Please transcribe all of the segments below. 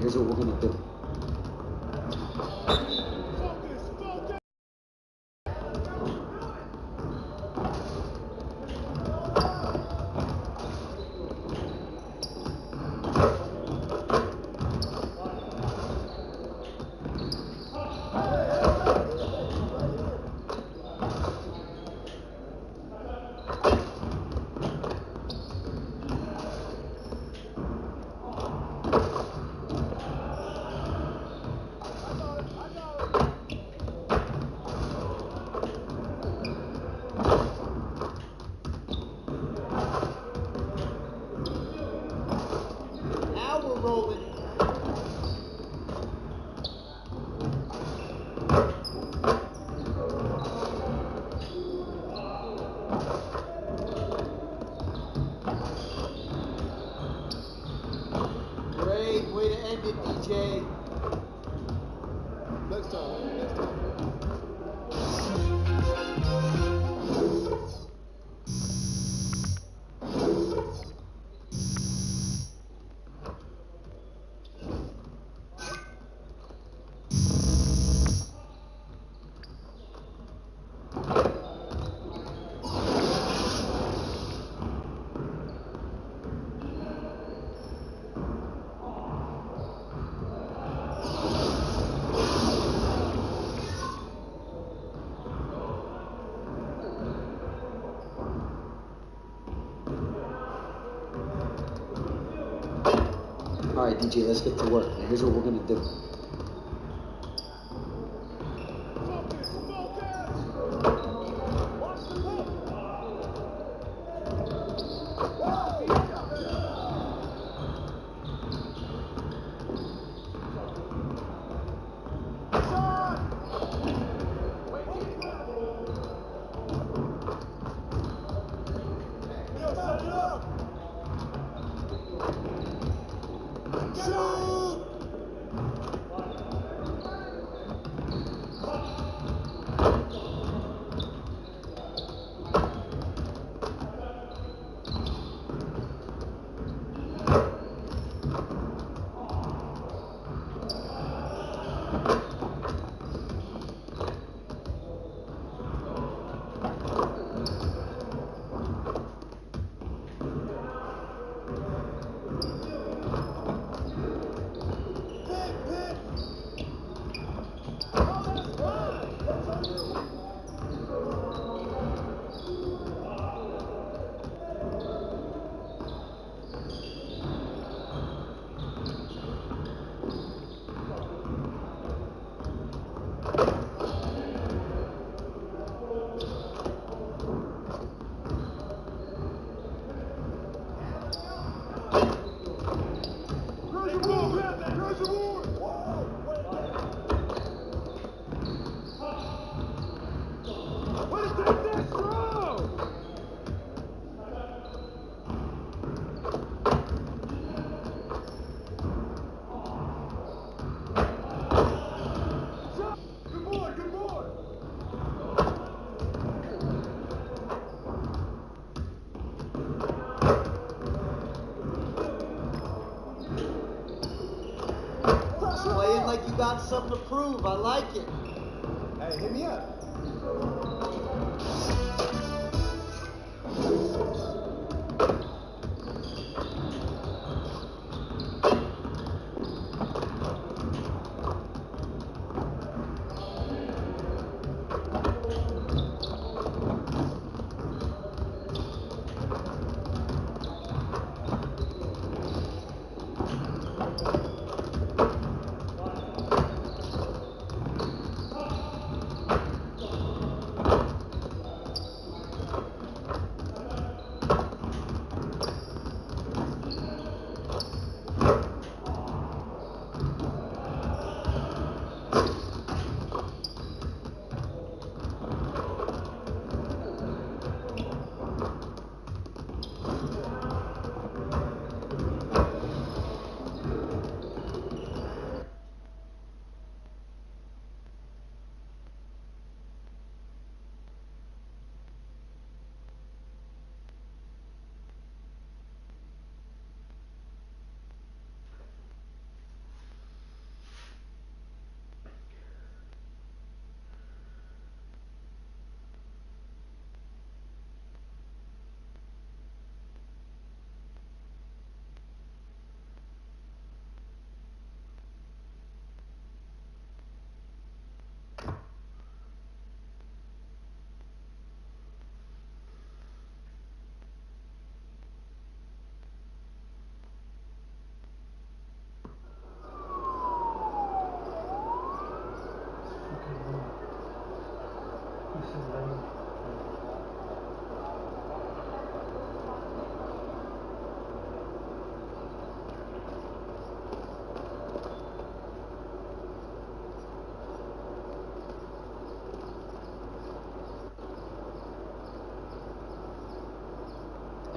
here's what we're gonna do. Great way to end it, DJ. Next time, next time. All right, DJ, let's get to work. Now, here's what we're gonna do. Playing like you got something to prove. I like it. Hey, hit me up.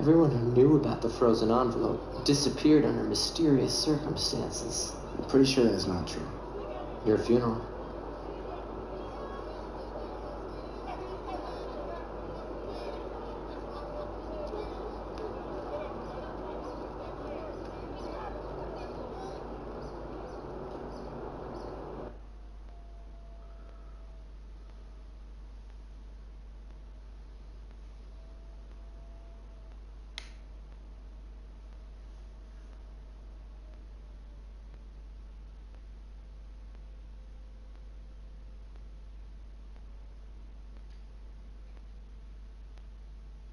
Everyone who knew about the frozen envelope disappeared under mysterious circumstances. I'm pretty sure that's not true. Your funeral.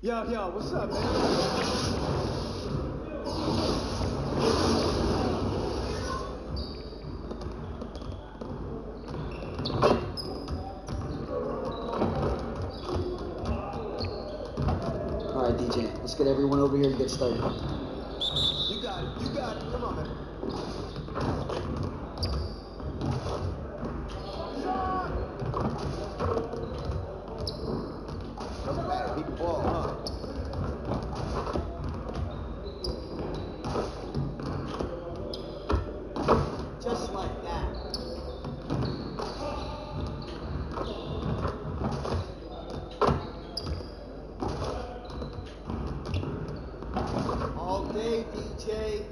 Yo, what's up, man? All right, DJ, let's get everyone over here and get started. You got it. Come on, man. Doesn't matter, he can ball, huh? Just like that. All day, DJ.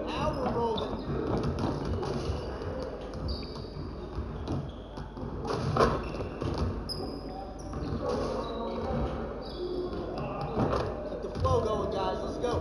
Now we're rolling. Keep the flow going, guys. Let's go.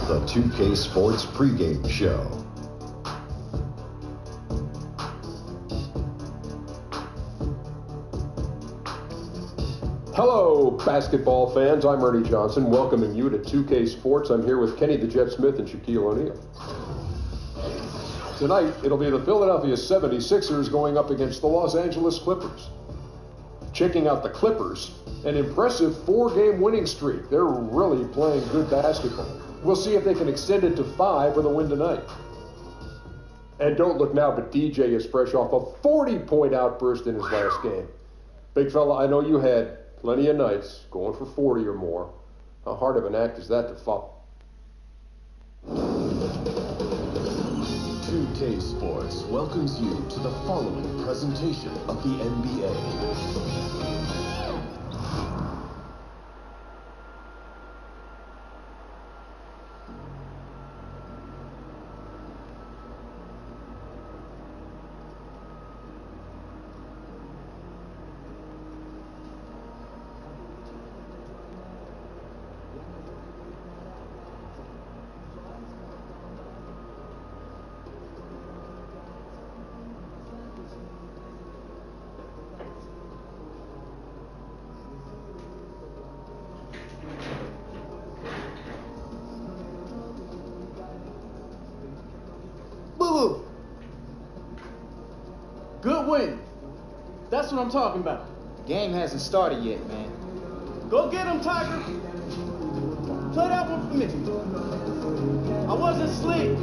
The 2K Sports pregame show. Hello, basketball fans. I'm Ernie Johnson, welcoming you to 2K Sports. I'm here with Kenny the Jet Smith and Shaquille O'Neal. Tonight, it'll be the Philadelphia 76ers going up against the Los Angeles Clippers. Checking out the Clippers, an impressive 4-game winning streak. They're really playing good basketball. We'll see if they can extend it to 5 with a win tonight. And don't look now, but DJ is fresh off a 40-point outburst in his last game. Big fella, I know you had plenty of nights going for 40 or more. How hard of an act is that to follow? 2K Sports welcomes you to the following presentation of the NBA. Boo-boo. Good win. That's what I'm talking about. The game hasn't started yet, man. Go get him, Tiger. Play that one for me. I wasn't asleep.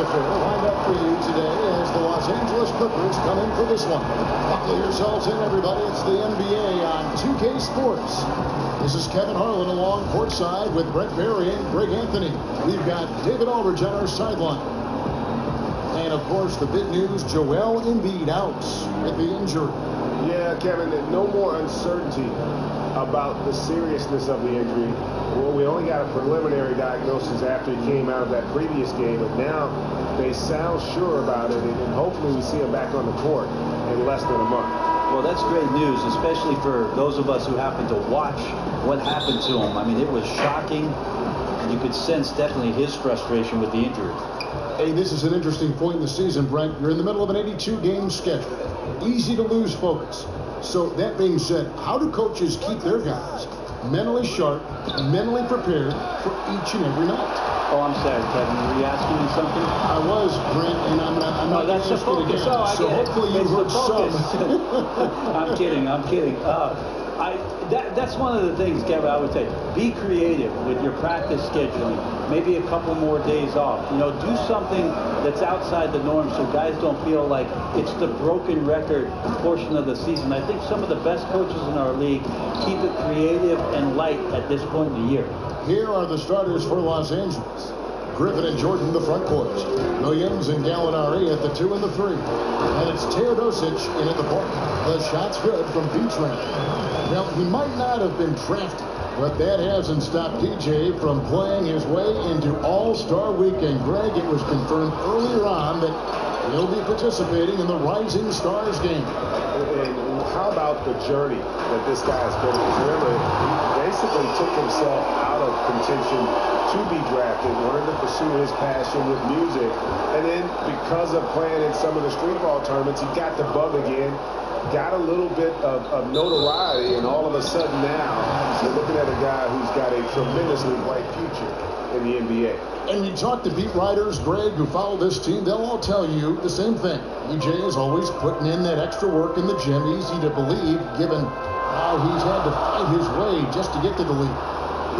Lined up for you today as the Los Angeles Clippers come in for this one. Buckle yourselves in, everybody. It's the NBA on 2K Sports. This is Kevin Harlan along courtside with Brett Barry and Greg Anthony. We've got David Aldridge on our sideline. And, of course, the big news, Joel Embiid out with the injury. Yeah, Kevin, no more uncertainty about the seriousness of the injury. Well, we only got a preliminary diagnosis after he came out of that previous game, but now they sound sure about it, and hopefully we see him back on the court in less than a month. Well, that's great news, especially for those of us who happen to watch what happened to him. I mean, it was shocking. You could sense definitely his frustration with the injury. Hey, this is an interesting point in the season, Brent. You're in the middle of an 82-game schedule. Easy to lose focus. So that being said, how do coaches keep their guys mentally sharp, mentally prepared for each and every night? Oh, I'm sorry, Kevin. Were you asking me something? I was, Brent, and I'm not that's the focus. Again. Oh, I so get hopefully it. you heard some. I'm kidding. That's one of the things, Kevin, I would say. Be creative with your practice scheduling. Maybe a couple more days off. You know, do something that's outside the norm so guys don't feel like it's the broken record portion of the season. I think some of the best coaches in our league keep it creative and light at this point in the year. Here are the starters for Los Angeles. Griffin and Jordan, the front court. Williams and Gallinari at the 2 and the 3. And it's Teodosic in at the point. The shot's good from Beachman. Now, he might not have been drafted, but that hasn't stopped DJ from playing his way into All-Star Weekend. Greg, it was confirmed earlier on that he'll be participating in the Rising Stars game. And how about the journey that this guy has been? Because remember, he basically took himself out of contention to be drafted, wanted to pursue his passion with music, and then because of playing in some of the street ball tournaments, he got the bug again, got a little bit of notoriety, and all of a sudden now you're looking at a guy who's got a tremendously bright future in the NBA. And you talk to beat writers, Greg, who follow this team, they'll all tell you the same thing. EJ is always putting in that extra work in the gym. Easy to believe, given how he's had to fight his way just to get to the league.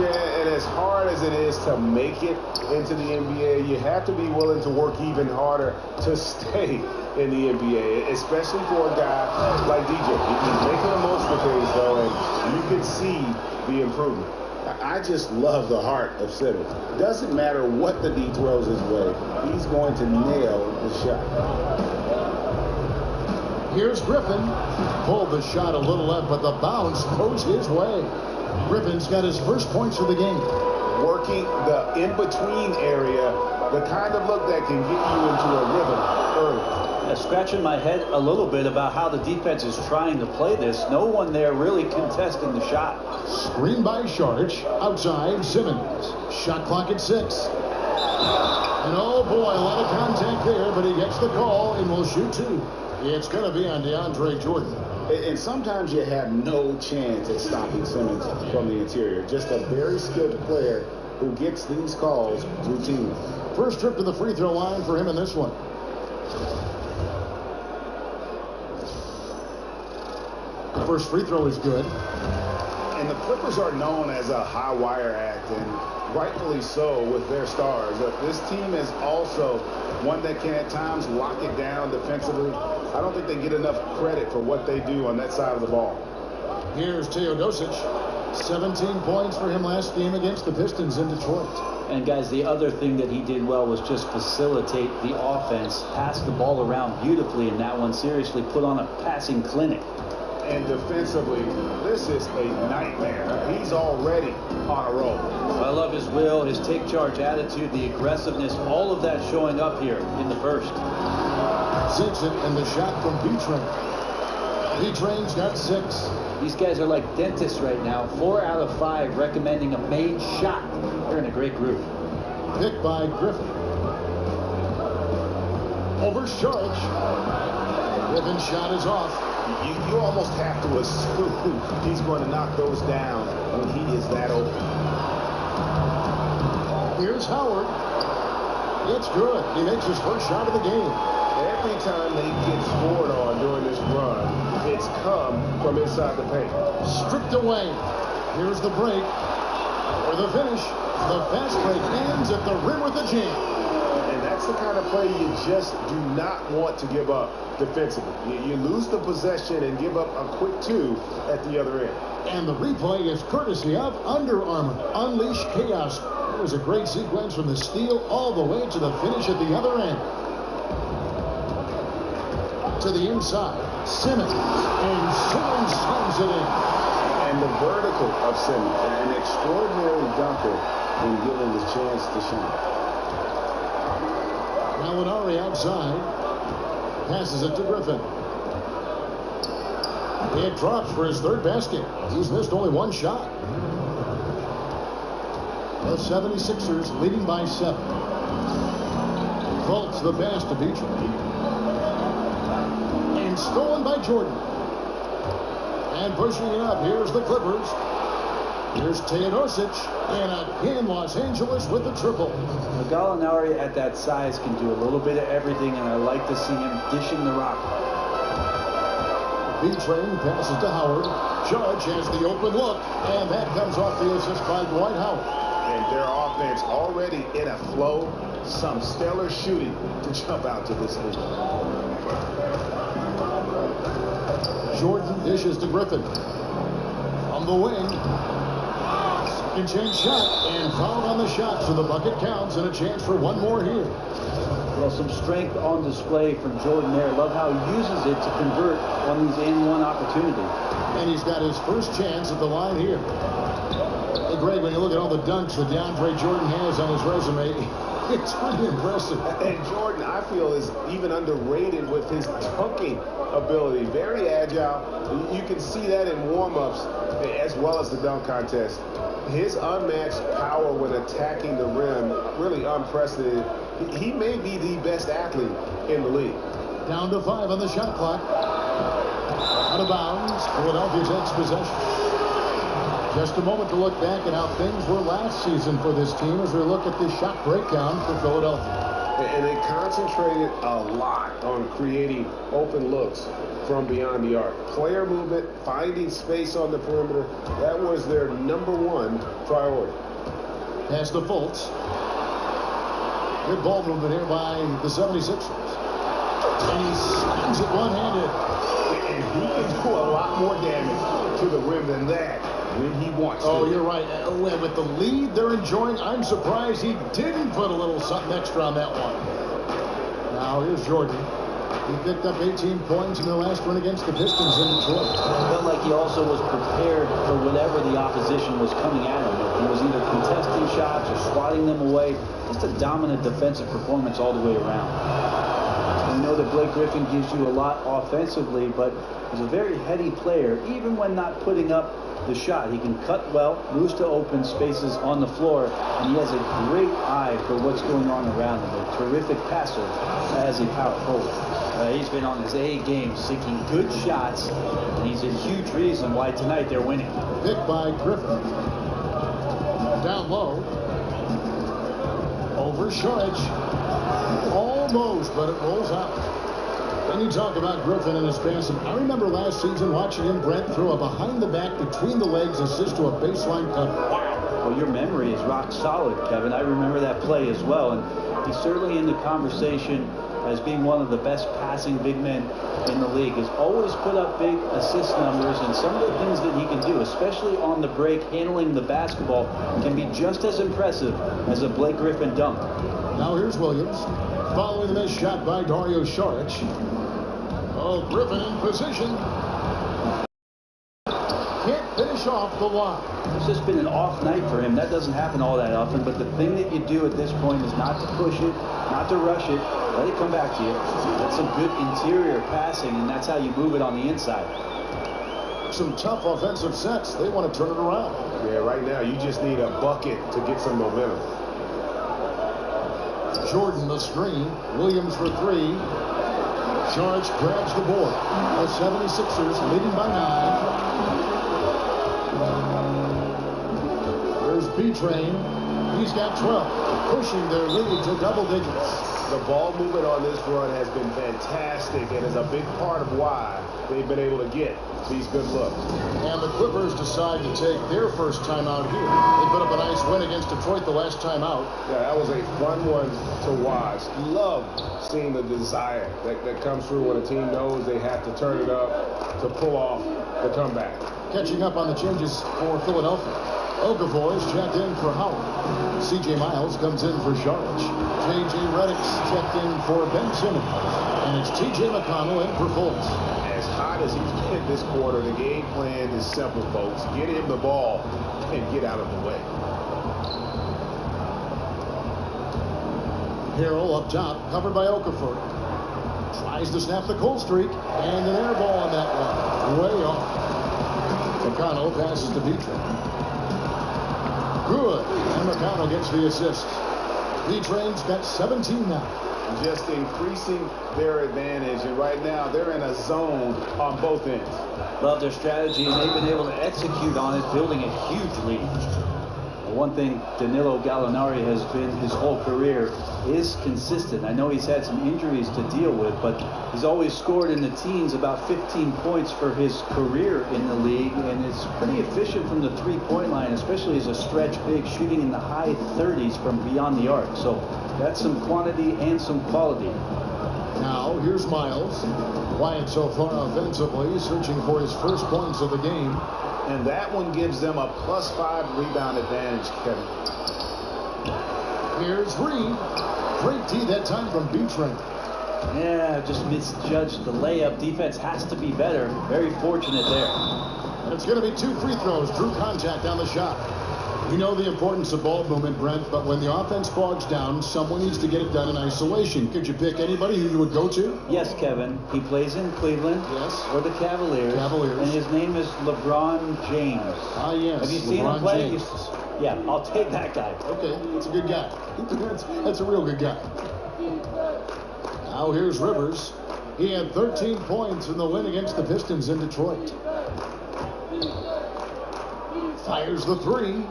Yeah, and as hard as it is to make it into the NBA, you have to be willing to work even harder to stay in the NBA, especially for a guy like DJ. He's making the most of things, though, and you can see the improvement. I just love the heart of Simmons. Doesn't matter what the D throws his way, he's going to nail the shot. Here's Griffin. Pulled the shot a little left, but the bounce goes his way. Griffin's got his first points of the game. Working the in-between area, the kind of look that can get you into a rhythm early. Scratching my head a little bit about how the defense is trying to play this. No one there really contesting the shot. Screen by Sharch. Outside, Simmons. Shot clock at 6. And oh boy, a lot of contact there, but he gets the call and will shoot 2. It's going to be on DeAndre Jordan. And sometimes you have no chance at stopping Simmons from the interior. Just a very skilled player who gets these calls routinely. First trip to the free throw line for him in this one. The first free throw is good. And the Clippers are known as a high wire act, and rightfully so with their stars. This team is also one that can at times lock it down defensively. I don't think they get enough credit for what they do on that side of the ball. Here's Teodosic. 17 points for him last game against the Pistons in Detroit. And guys, the other thing that he did well was just facilitate the offense, pass the ball around beautifully in that one. Seriously, put on a passing clinic. And defensively, this is a nightmare. He's already on a roll. I love his will, his take charge attitude, the aggressiveness, all of that showing up here in the first. Zigs it, and the shot from B-Train. B-Train's got 6. These guys are like dentists right now. 4 out of 5 recommending a made shot. They're in a great group. Picked by Griffin. Over Sharch. Griffin's shot is off. You almost have to assume he's going to knock those down when he is that open. Here's Howard. It's good. He makes his first shot of the game. Every time they get scored on during this run, it's come from inside the paint. Stripped away. Here's the break. For the finish, the fast break ends at the rim with a jam. And that's the kind of play you just do not want to give up defensively. You lose the possession and give up a quick 2 at the other end. And the replay is courtesy of Under Armour. Unleash chaos. It was a great sequence from the steal all the way to the finish at the other end. To the inside, Simmons, and Simmons slams it in. And the vertical of Simmons, an extraordinary dunker when given the chance to shine. Gallinari outside, passes it to Griffin. It drops for his 3rd basket. He's missed only 1 shot. The 76ers leading by 7. Fultz the pass to Beachman. Stolen by Jordan. And pushing it up, here's the Clippers. Here's Teodosic. And again, Los Angeles with the triple. Gallinari at that size can do a little bit of everything, and I like to see him dishing the rock. B-Train passes to Howard. Judge has the open look, and that comes off the assist by Dwight Howard. And their offense already in a flow. Some stellar shooting to jump out to this lead. Jordan dishes to Griffin. On the wing. Second chance shot, and fouled on the shot, so the bucket counts, and a chance for one more here. Well, some strength on display from Jordan there. Love how he uses it to convert on these and-one opportunities. And he's got his first chance at the line here. Hey, Greg, when you look at all the dunks that DeAndre Jordan has on his resume, it's pretty impressive. And Jordan, I feel, is even underrated with his dunking ability. Very agile. You can see that in warm-ups as well as the dunk contest. His unmatched power when attacking the rim, really unprecedented. He may be the best athlete in the league. Down to 5 on the shot clock. Out of bounds. Philadelphia takes possession. Just a moment to look back at how things were last season for this team as we look at the shot breakdown for Philadelphia. And they concentrated a lot on creating open looks from beyond the arc. Player movement, finding space on the perimeter, that was their #1 priority. Pass to Fultz. Good ball movement here by the 76ers. And he slams it one-handed. And he can do a lot more damage to the rim than that when he wants to. Oh, you're right. With the lead they're enjoying, I'm surprised he didn't put a little something extra on that one. Now here's Jordan. He picked up 18 points in their last win against the Pistons in Detroit. It felt like he also was prepared for whatever the opposition was coming at him with. He was either contesting shots or swatting them away. Just a dominant defensive performance all the way around. We know that Blake Griffin gives you a lot offensively, but he's a very heady player, even when not putting up the shot. He can cut well, moves to open spaces on the floor, and he has a great eye for what's going on around him. A terrific passer as a power forward. He's been on his A game, sinking good shots, and he's a huge reason why tonight they're winning. Picked by Griffin. Down low. Over Sharich. Almost, but it rolls out. Then you talk about Griffin and his passing. I remember last season watching him, Brent, throw a behind-the-back, between-the-legs assist to a baseline cut. Wow. Well, your memory is rock solid, Kevin. I remember that play as well, and he's certainly in the conversation as being one of the best passing big men in the league. Has always put up big assist numbers, and some of the things that he can do, especially on the break, handling the basketball, can be just as impressive as a Blake Griffin dunk. Now here's Williams, following the missed shot by Dario Saric. Oh, Griffin in position. Can't finish off the line. It's just been an off night for him. That doesn't happen all that often, but the thing that you do at this point is not to push it, not to rush it. Let it come back to you. That's some good interior passing, and that's how you move it on the inside. Some tough offensive sets. They want to turn it around. Yeah, right now you just need a bucket to get some momentum. Jordan the screen. Williams for three. Saric grabs the board. The 76ers leading by 9. There's B-Train. He's got 12, pushing their lead to double digits. The ball movement on this run has been fantastic and is a big part of why they've been able to get these good looks. And the Clippers decide to take their first time out here. They put up a nice win against Detroit the last time out. Yeah, that was a fun one to watch. Love seeing the desire that comes through when a team knows they have to turn it up to pull off the comeback. Catching up on the changes for Philadelphia. Okafor is checked in for Howard. C.J. Miles comes in for Saric. J.J. Redick's checked in for Ben Simmons. And it's T.J. McConnell in for Fultz. As hot as he's been this quarter, the game plan is simple, folks. Get him the ball and get out of the way. Harrell up top, covered by Okafor. Tries to snap the cold streak, and an air ball on that one. Way off. McConnell passes to B-Train. Good. And McConnell gets the assist. B-Train's got 17 now. Just increasing their advantage, and right now they're in a zone on both ends. Love their strategy, and they've been able to execute on it, building a huge lead. One thing Danilo Gallinari has been his whole career is consistent. I know he's had some injuries to deal with, but he's always scored in the teens about 15 points for his career in the league, and is pretty efficient from the three-point line, especially as a stretch big, shooting in the high 30s from beyond the arc. So that's some quantity and some quality. Now here's Miles. Quiet so far offensively, searching for his first points of the game. And that one gives them a +5 rebound advantage, Kevin. Here's Reed. Great D that time from B-Train. Yeah, just misjudged the layup. Defense has to be better. Very fortunate there. And it's going to be 2 free throws. Drew contact on the shot. We know the importance of ball movement, Brent, but when the offense bogs down, someone needs to get it done in isolation. Could you pick anybody who you would go to? Yes, Kevin. He plays in Cleveland. Yes. Or the Cavaliers. Cavaliers. And his name is LeBron James. Ah, yes. Have you seen LeBron him play? James. Yeah, I'll take that guy. Okay, that's a good guy. That's a real good guy. Now here's Rivers. He had 13 points in the win against the Pistons in Detroit. Fires the three.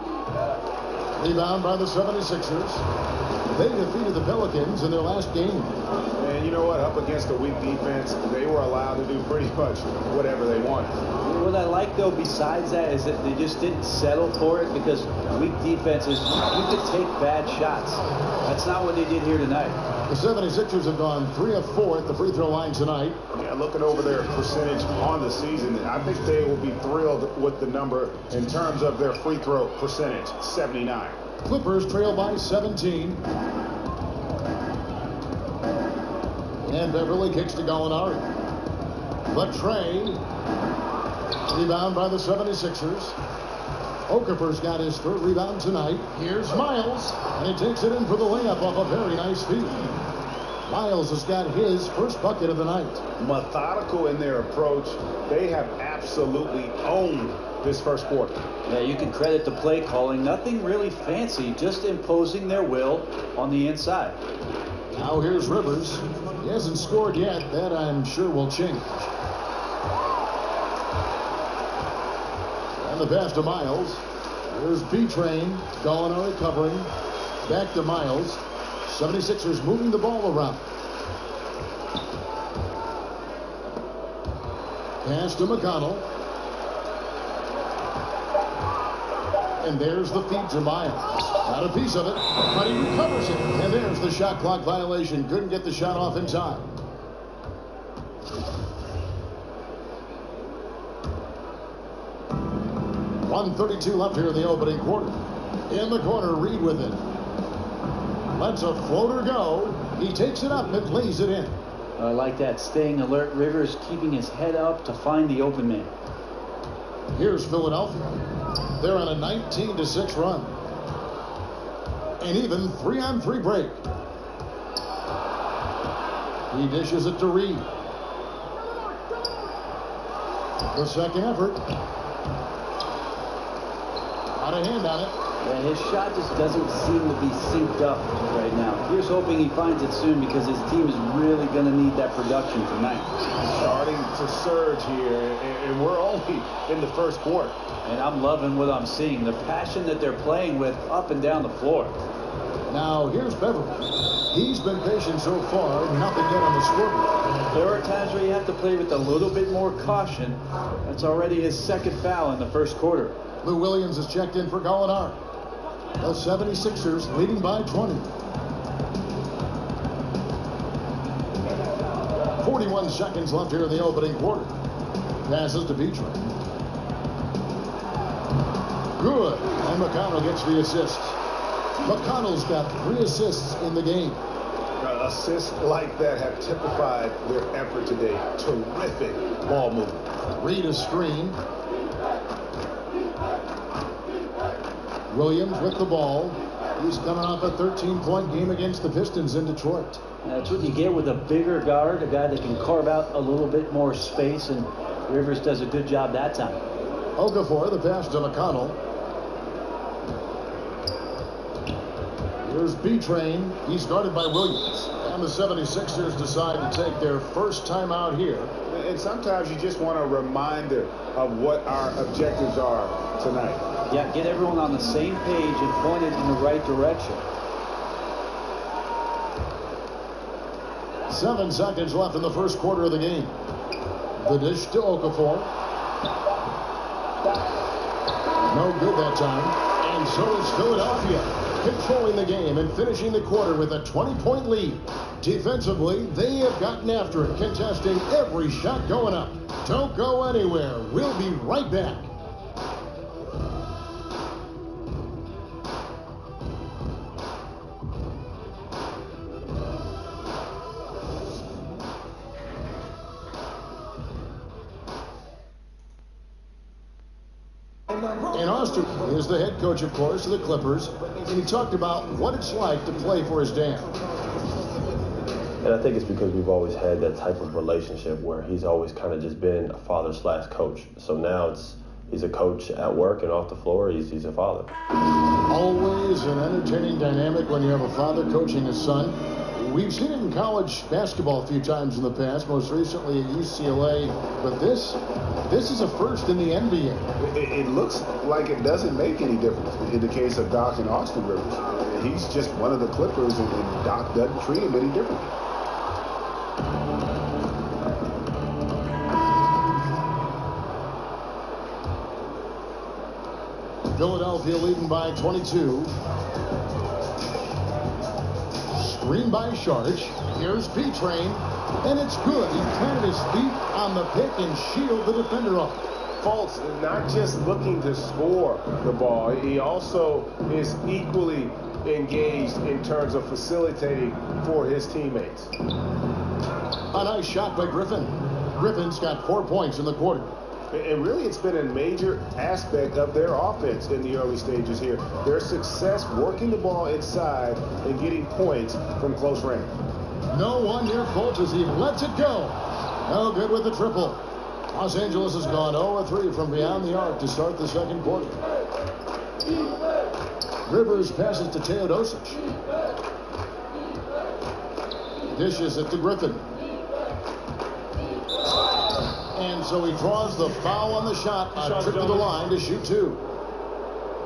Rebound by the 76ers. They defeated the Pelicans in their last game. And you know what? Up against a weak defense, they were allowed to do pretty much whatever they wanted. What I like, though, besides that, is that they just didn't settle for it, because weak defenses, you could take bad shots. That's not what they did here tonight. The 76ers have gone 3 of 4 at the free throw line tonight. Yeah, looking over their percentage on the season, I think they will be thrilled with the number in terms of their free throw percentage, 79. Clippers trail by 17. And Beverly kicks to Gallinari. But Trey, rebound by the 76ers. Okafor's got his third rebound tonight. Here's Miles, and he takes it in for the layup off a very nice feed. Miles has got his first bucket of the night. Methodical in their approach. They have absolutely owned this first quarter. Yeah, you can credit the play calling. Nothing really fancy, just imposing their will on the inside. Now here's Rivers. He hasn't scored yet. That I'm sure will change. And the pass to Miles. Here's B-Train. Gallinari covering. Back to Miles. 76ers moving the ball around. Pass to McConnell. And there's the feed to Miles. Not a piece of it, but he recovers it. And there's the shot clock violation. Couldn't get the shot off in time. .132 left here in the opening quarter. In the corner, Reed with it. Lets a floater go. He takes it up and lays it in. I like that. Staying alert. Rivers keeping his head up to find the open man. Here's Philadelphia. They're on a 19-6 run. An even 3-on-3 break. He dishes it to Reed. The second effort. Got a hand on it. Yeah, his shot just doesn't seem to be synced up right now. Here's hoping he finds it soon because his team is really going to need that production tonight. Starting to surge here, and we're only in the first quarter. And I'm loving what I'm seeing. The passion that they're playing with up and down the floor. Now here's Beverly. He's been patient so far, nothing yet on the scoreboard. There are times where you have to play with a little bit more caution. That's already his second foul in the first quarter. Lou Williams has checked in for Gallinari. The 76ers leading by 20. 41 seconds left here in the opening quarter. Passes to Beachman. Good. And McConnell gets the assist. McConnell's got 3 assists in the game. Assists like that have typified their effort today. Terrific ball movement. Reed a screen. Williams with the ball. He's coming off a 13-point game against the Pistons in Detroit. That's what you get with a bigger guard, a guy that can carve out a little bit more space, and Rivers does a good job that time. Okafor, the pass to McConnell. Here's B-Train. He's guarded by Williams. And the 76ers decide to take their first time out here. And sometimes you just want a reminder of what our objectives are tonight. Yeah, get everyone on the same page and pointed in the right direction. 7 seconds left in the first quarter of the game. The dish to Okafor. No good that time. And so is Philadelphia, controlling the game and finishing the quarter with a 20-point lead. Defensively, they have gotten after it, contesting every shot going up. Don't go anywhere. We'll be right back. And Austin is the head coach, of course, of the Clippers. And he talked about what it's like to play for his dad. And I think it's because we've always had that type of relationship where he's always kind of just been a father/coach. So now he's a coach at work and off the floor. He's a father. Always an entertaining dynamic when you have a father coaching his son. We've seen it in college basketball a few times in the past, most recently at UCLA. But this is a first in the NBA. It looks like it doesn't make any difference in the case of Doc and Austin Rivers. He's just one of the Clippers, and Doc doesn't treat him any differently. Philadelphia leading by 22. Screen by Sharch. Here's B-Train, and it's good. He planted his feet on the pick and shielded the defender off. Fultz not just looking to score the ball, he also is equally engaged in terms of facilitating for his teammates. A nice shot by Griffin. Griffin's got 4 points in the quarter. And really, it's been a major aspect of their offense in the early stages here. Their success working the ball inside and getting points from close range. No one near Fultz as he lets it go. No good with the triple. Los Angeles has gone 0-3 from beyond the arc to start the second quarter. Rivers passes to Teodosic. Dishes it to Griffin. And so he draws the foul on the shot, a trip to the line to shoot 2.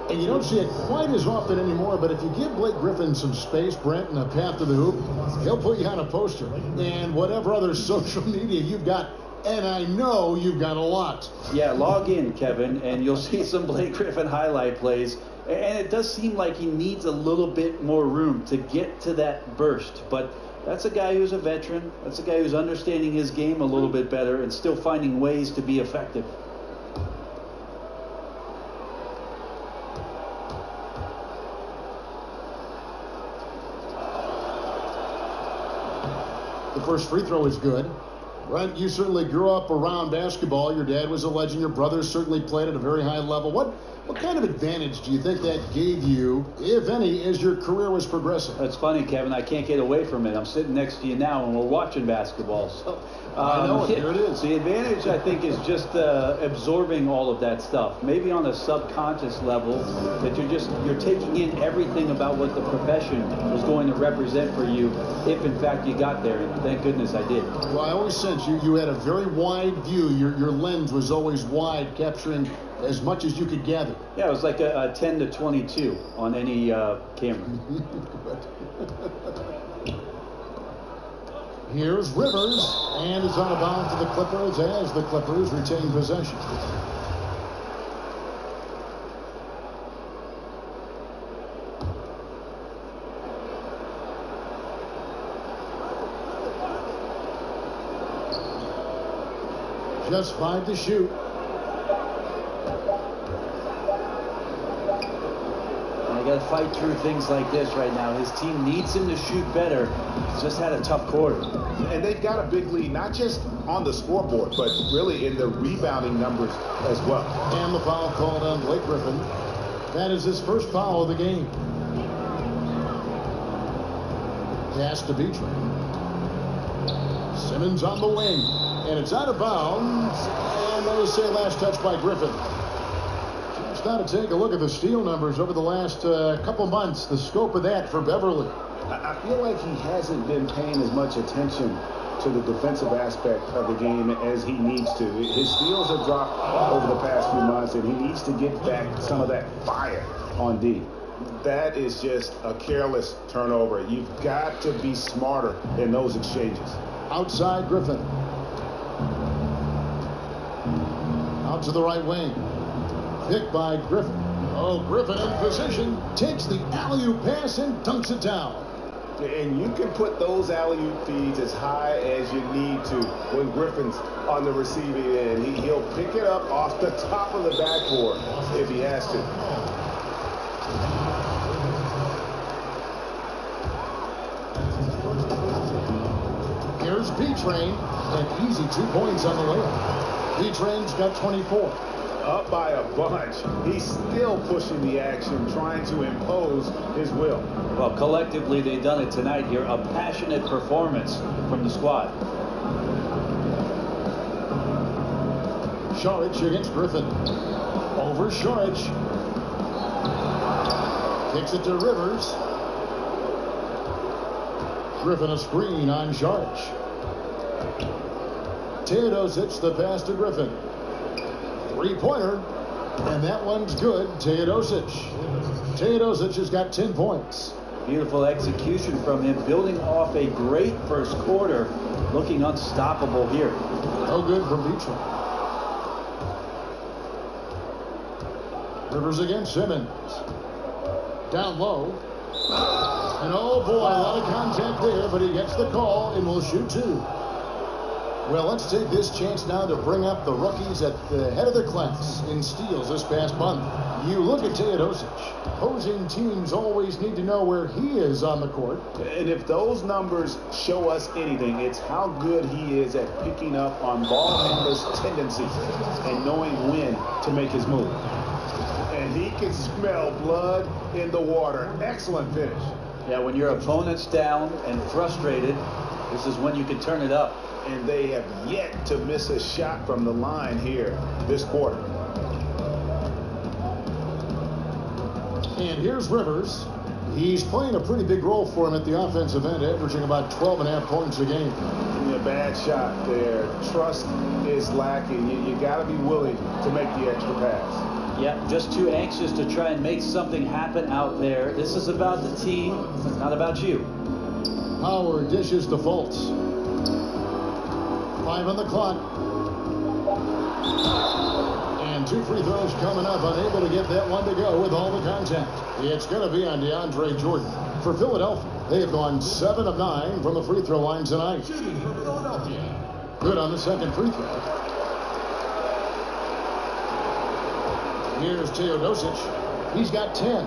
And you don't see it quite as often anymore, but if you give Blake Griffin some space, Brent, and a path to the hoop, he'll put you on a poster. And whatever other social media you've got, and I know you've got a lot. Yeah, log in, Kevin, and you'll see some Blake Griffin highlight plays. And it does seem like he needs a little bit more room to get to that burst. But that's a guy who's a veteran. That's a guy who's understanding his game a little bit better and still finding ways to be effective. The first free throw is good. Brent, you certainly grew up around basketball. Your dad was a legend. Your brother certainly played at a very high level. What kind of advantage do you think that gave you, if any, as your career was progressing? That's funny, Kevin. I can't get away from it. I'm sitting next to you now, and we're watching basketball. So I know it. Here it is. The advantage, I think, is just absorbing all of that stuff. Maybe on a subconscious level, that you're taking in everything about what the profession was going to represent for you, if in fact you got there. And thank goodness I did. Well, I always sense you had a very wide view. Your lens was always wide, capturing as much as you could gather. Yeah, it was like a 10 to 22 on any camera. Here's Rivers, and it's out of bounds to the Clippers as the Clippers retain possession. Just 5 to shoot. You got to fight through things like this right now. His team needs him to shoot better. He's just had a tough quarter. And they've got a big lead, not just on the scoreboard, but really in the rebounding numbers as well. And the foul called on Blake Griffin. That is his first foul of the game. Pass to B-Train. Simmons on the wing. And it's out of bounds. And they say last touch by Griffin. Just now to take a look at the steal numbers over the last couple months. The scope of that for Beverly. I feel like he hasn't been paying as much attention to the defensive aspect of the game as he needs to. His steals have dropped over the past few months, and he needs to get back some of that fire on D. That is just a careless turnover. You've got to be smarter in those exchanges. Outside Griffin. Out to the right wing. Picked by Griffin. Oh, Griffin in position. Takes the alley-oop pass and dunks it down. And you can put those alley-oop feeds as high as you need to when Griffin's on the receiving end. He'll pick it up off the top of the backboard if he has to. Here's B-Train. An easy 2 points on the layup. B-Train's got 24. Up by a bunch. He's still pushing the action, trying to impose his will. Well, collectively, they've done it tonight here. A passionate performance from the squad. Sharch against Griffin. Over Sharch. Kicks it to Rivers. Griffin a screen on Sharch. Teodosic the pass to Griffin. Three-pointer, and that one's good. Teodosic. Teodosic has got 10 points. Beautiful execution from him, building off a great first quarter, looking unstoppable here. No good from B-Train. Rivers against Simmons. Down low. And oh boy, a lot of contact there, but he gets the call and will shoot two. Well, let's take this chance now to bring up the rookies at the head of their class in steals this past month. You look at Teodosic. Opposing teams always need to know where he is on the court. And if those numbers show us anything, it's how good he is at picking up on ball handlers' tendencies and knowing when to make his move. And he can smell blood in the water. Excellent finish. Yeah, when your opponent's down and frustrated, this is when you can turn it up. And they have yet to miss a shot from the line here this quarter. And here's Rivers. He's playing a pretty big role for him at the offensive end, averaging about 12.5 points a game. A bad shot there. Trust is lacking. You got to be willing to make the extra pass. Yeah, just too anxious to try and make something happen out there. This is about the team, not about you. Howard dishes to Fultz. 5 on the clock. And 2 free throws coming up. Unable to get that one to go with all the contact. It's going to be on DeAndre Jordan. For Philadelphia, they have gone 7 of 9 from the free throw line tonight. Good on the second free throw. Here's Teodosic. He's got 10.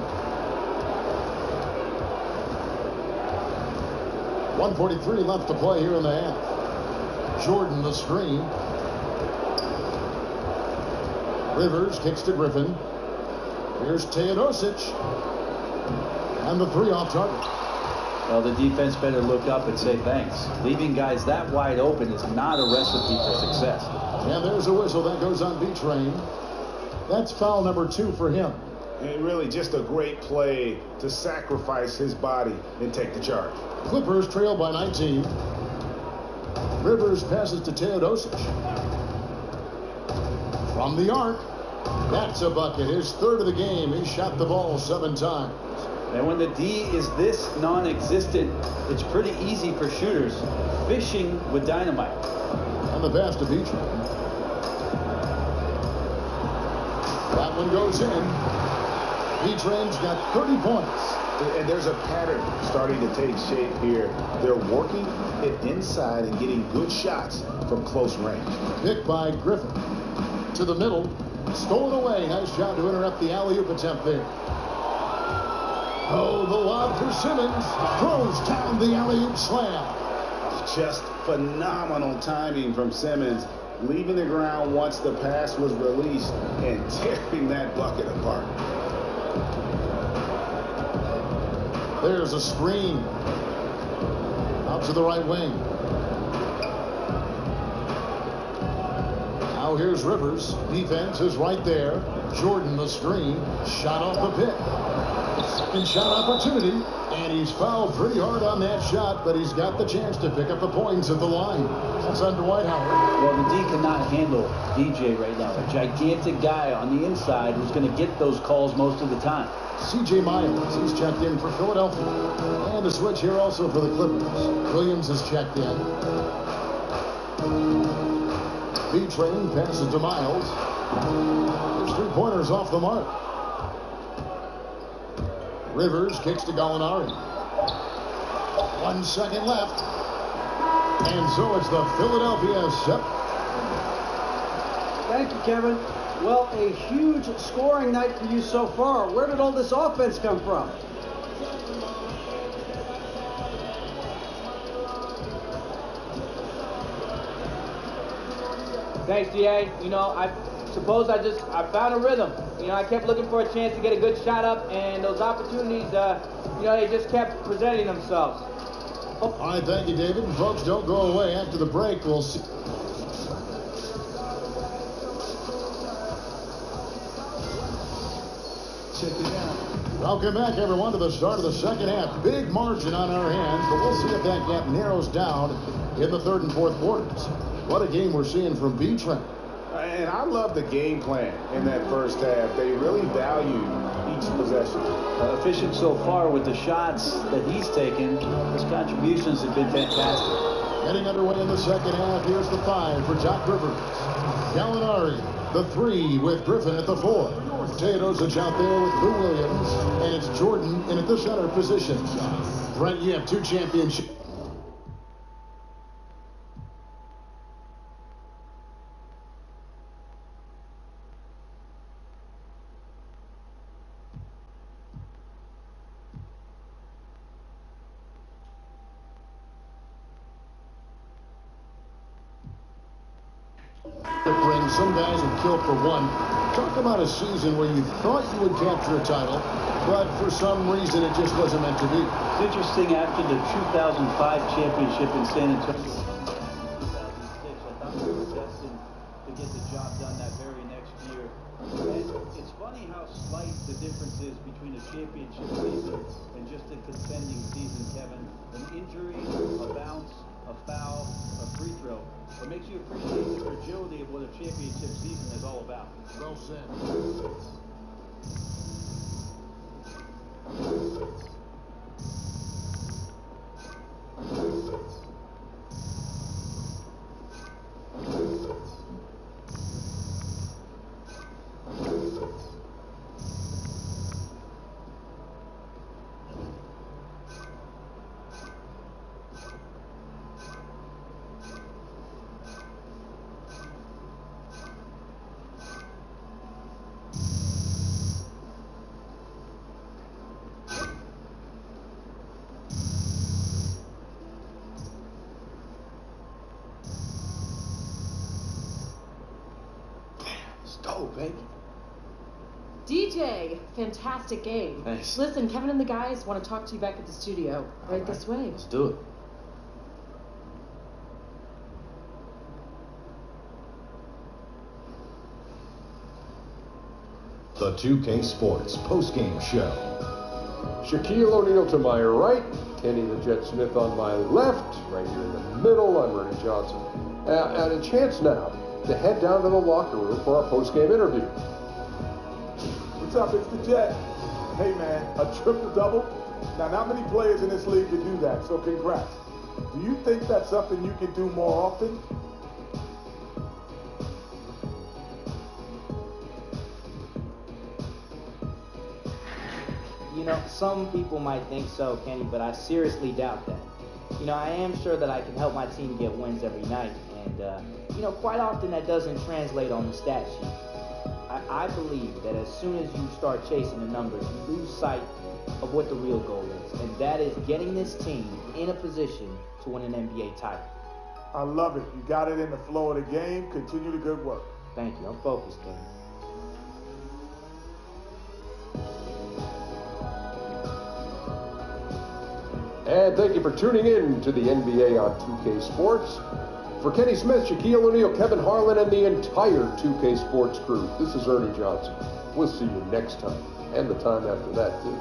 1:43 left to play here in the half. Jordan the screen. Rivers kicks to Griffin. Here's Teodosic. And the 3 off target. Well, the defense better look up and say thanks. Leaving guys that wide open is not a recipe for success. And there's a whistle that goes on B-Train. That's foul number 2 for him. And really just a great play to sacrifice his body and take the charge. Clippers trail by 19. Rivers passes to Teodosic. From the arc. That's a bucket. His 3rd of the game. He shot the ball 7 times. And when the D is this non-existent, it's pretty easy for shooters. Fishing with dynamite. And the pass to B-Train. That one goes in. B-Train's got 30 points. And there's a pattern starting to take shape here. They're working it inside and getting good shots from close range. Picked by Griffin. To the middle. Stolen away. Nice job to interrupt the alley-oop attempt there. Oh, the lob for Simmons. Throws down the alley-oop slam. Just phenomenal timing from Simmons. Leaving the ground once the pass was released and tearing that bucket apart. There's a screen. Out to the right wing. Now here's Rivers. Defense is right there. Jordan the screen. Shot off the pick. Second shot opportunity. And he's fouled pretty hard on that shot, but he's got the chance to pick up the points at the line. That's on Dwight Howard. Well, the D cannot handle DJ right now. A gigantic guy on the inside who's going to get those calls most of the time. C.J. Miles, he's checked in for Philadelphia. And a switch here also for the Clippers. Williams has checked in. B-Train passes to Miles. His 3-pointers off the mark. Rivers kicks to Gallinari. 1 second left. And so it's the Philadelphia 7. Thank you, Kevin. Well, a huge scoring night for you so far. Where did all this offense come from? Thanks, DA. You know, I suppose I found a rhythm. You know, I kept looking for a chance to get a good shot up, and those opportunities, you know, they just kept presenting themselves. All right, thank you, David. And folks, don't go away. After the break, we'll see. Check it out. Welcome back, everyone, to the start of the second half. Big margin on our hands, but we'll see if that gap narrows down in the 3rd and 4th quarters. What a game we're seeing from B-Train. And I love the game plan in that first half. They really value each possession. Efficient so far with the shots that he's taken. His contributions have been fantastic. Getting underway in the second half. Here's the 5 for Doc Rivers. Gallinari, the 3 with Griffin at the 4. Teodosic out there with Lou Williams. And it's Jordan in at the center position. Brent, you have 2 championships. Some guys would kill for one. Talk about a season where you thought you would capture a title, but for some reason it just wasn't meant to be. It's interesting, after the 2005 championship in San Antonio, 2006, I thought we were destined to get the job done that very next year. And it's funny how slight the difference is between a championship season and just a contending season, Kevin. An injury, a bounce, a foul, a free throw. It makes you appreciate the fragility of what a championship season is all about. Well said. Dope, baby. DJ, fantastic game. Thanks. Listen, Kevin and the guys want to talk to you back at the studio. Right this way. Let's do it. The 2K Sports postgame show. Shaquille O'Neal to my right, Kenny the Jet Smith on my left, right here in the middle, I'm Ernie Johnson. And a chance now to head down to the locker room for our post-game interview. What's up? It's the Jet. Hey, man, a triple-double? Now, not many players in this league can do that, so congrats. Do you think that's something you can do more often? You know, some people might think so, Kenny, but I seriously doubt that. You know, I am sure that I can help my team get wins every night, and, you know, quite often that doesn't translate on the stat sheet. I believe that as soon as you start chasing the numbers, you lose sight of what the real goal is, and that is getting this team in a position to win an NBA title. I love it. You got it in the flow of the game. Continue the good work. Thank you. I'm focused, Kenny. And thank you for tuning in to the NBA on 2K Sports. For Kenny Smith, Shaquille O'Neal, Kevin Harlan, and the entire 2K Sports crew, this is Ernie Johnson. We'll see you next time, and the time after that, too.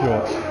short.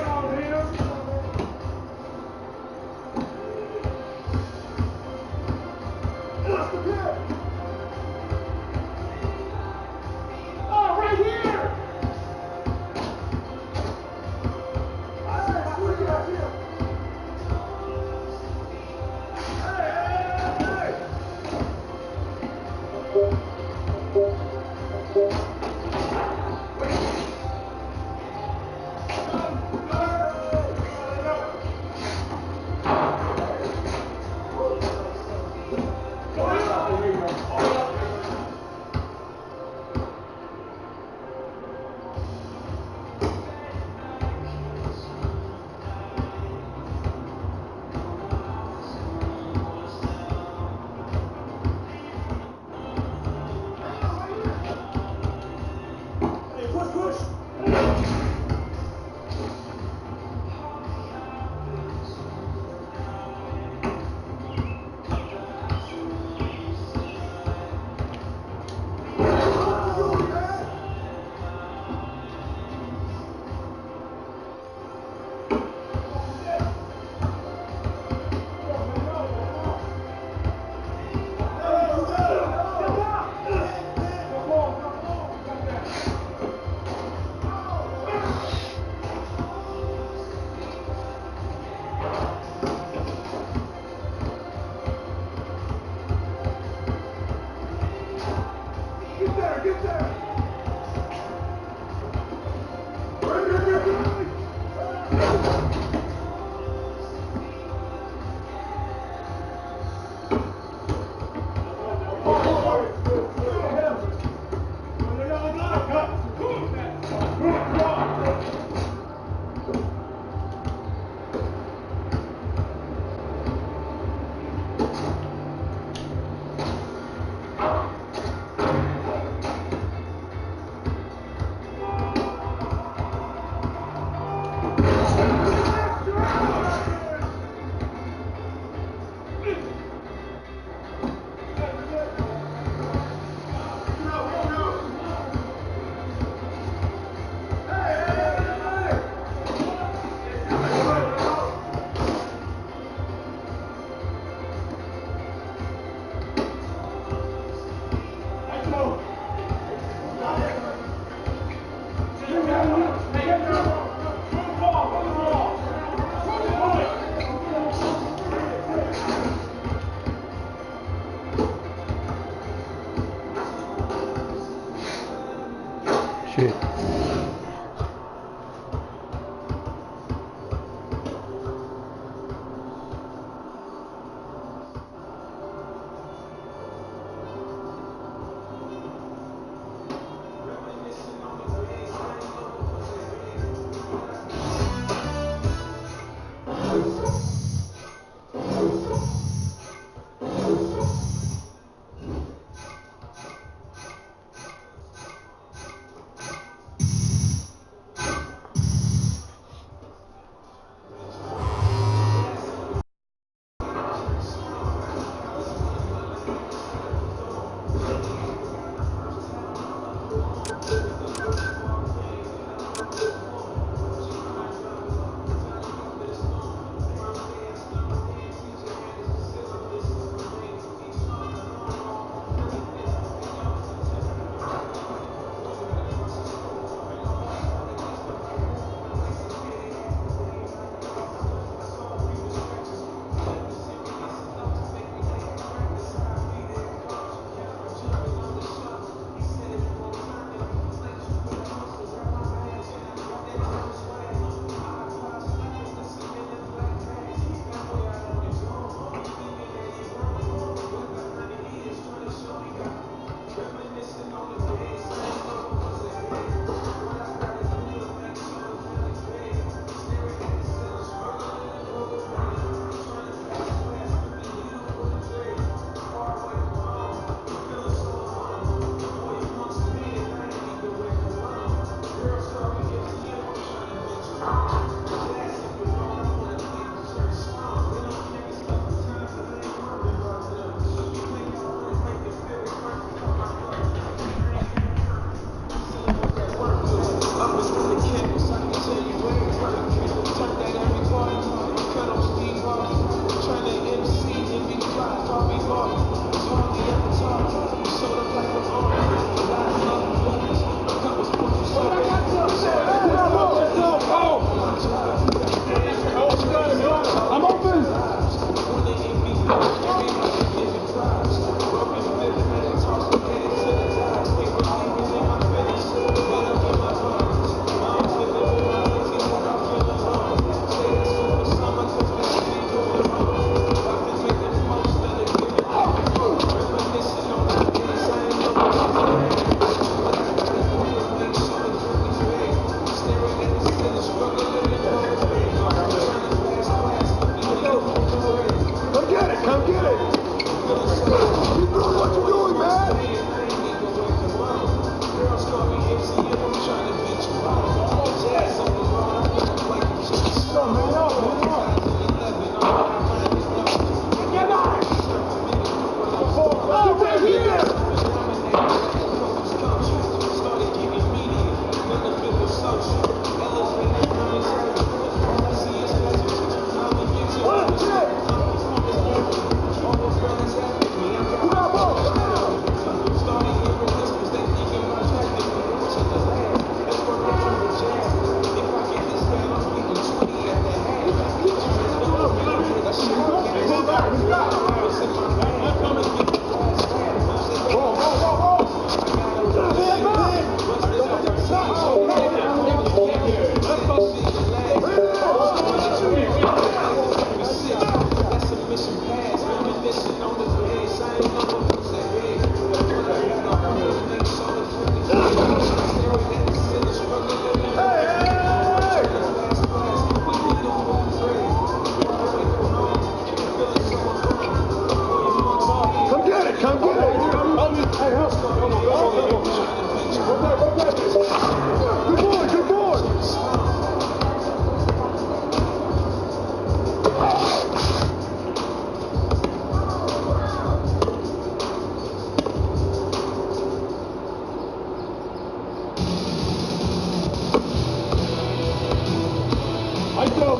Nice go.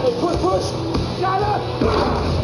Hey, push. Shot up.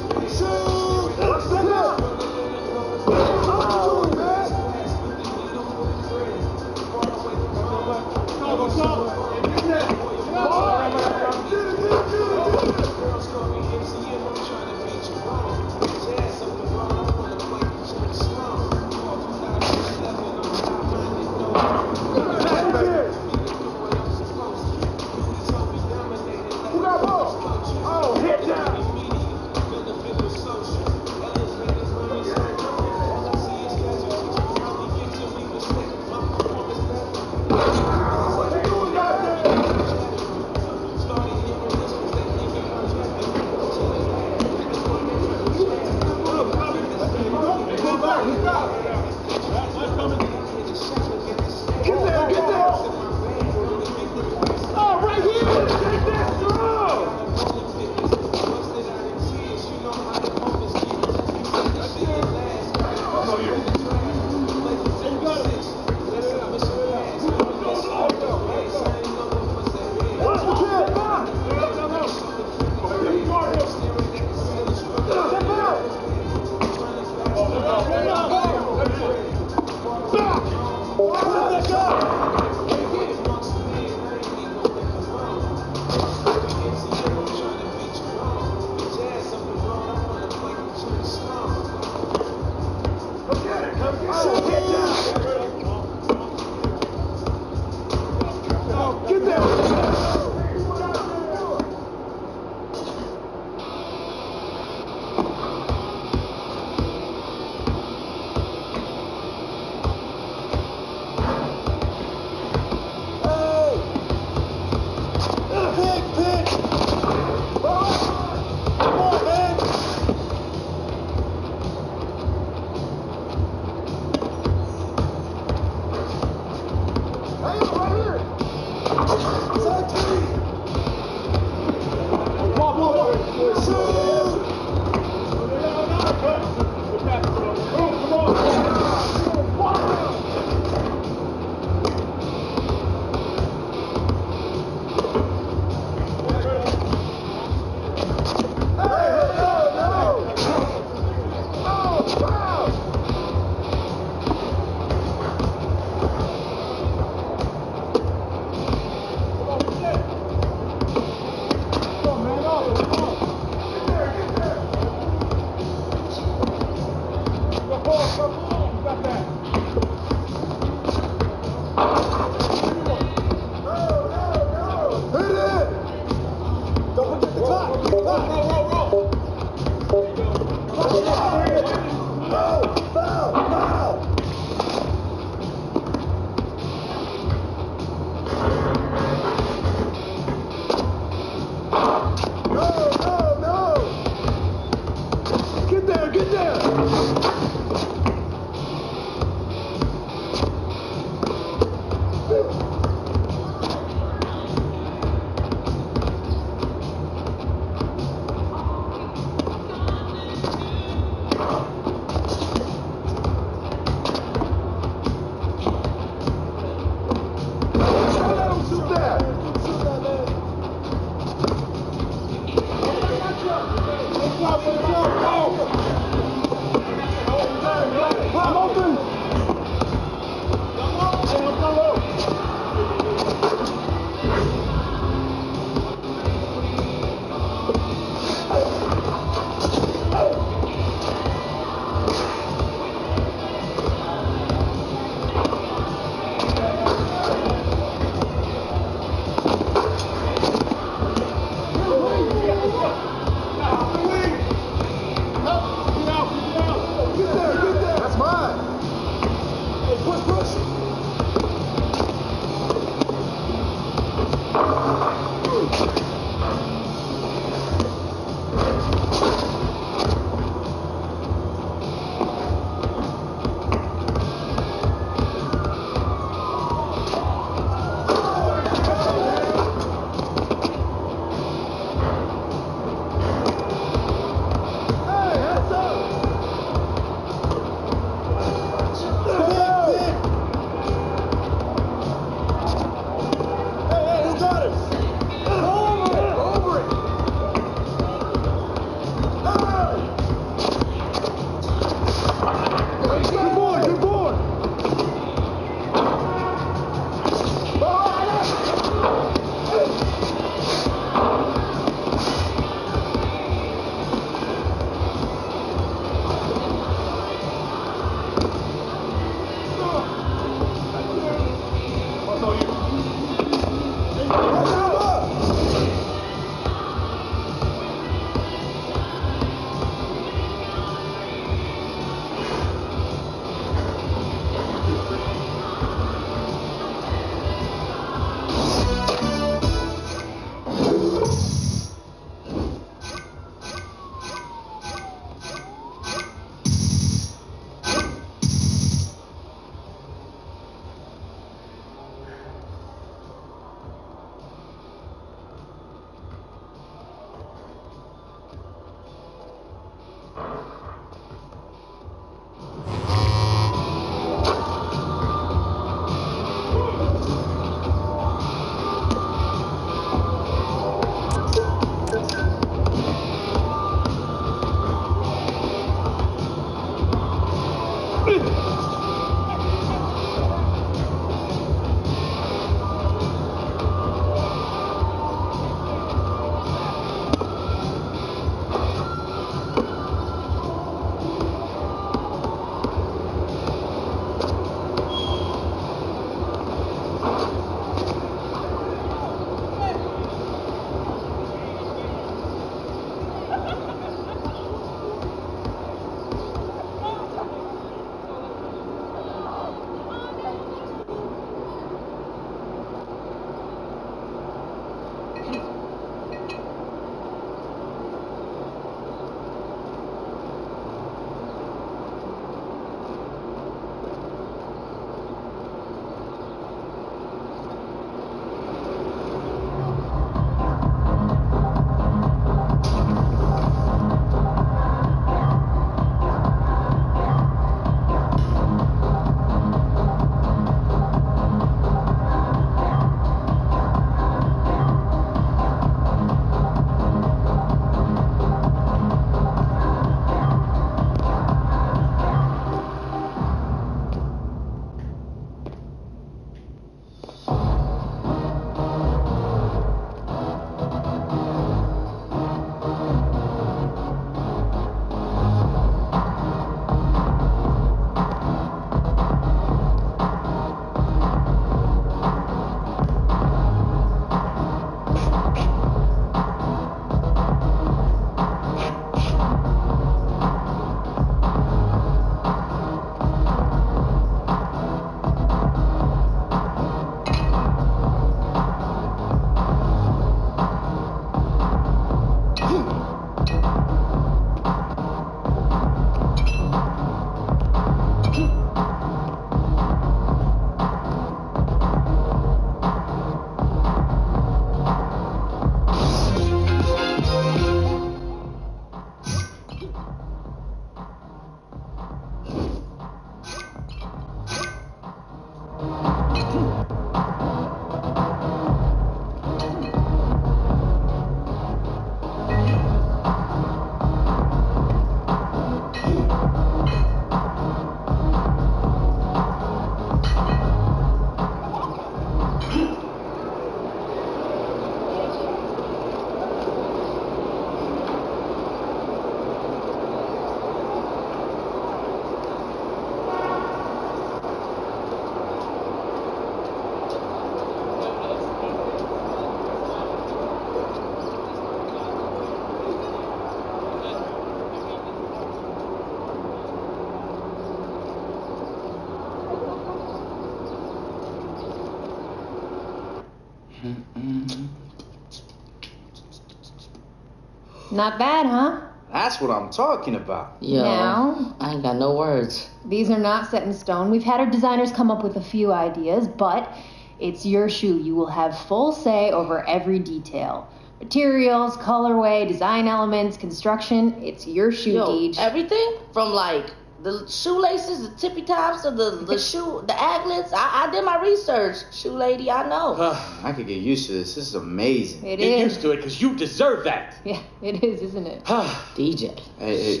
Not bad, huh? That's what I'm talking about. Yo, Now, I ain't got no words. these are not set in stone. We've had our designers come up with a few ideas, but it's your shoe. You will have full say over every detail. Materials, colorway, design elements, construction. It's your shoe, Deej. Everything from like the shoelaces, the tippy tops of the shoe, the aglets. I did my research, shoe lady. I know. I could get used to this. This is amazing. It Get is. used to it, because you deserve that. Yeah, it is, isn't it? DJ. Hey,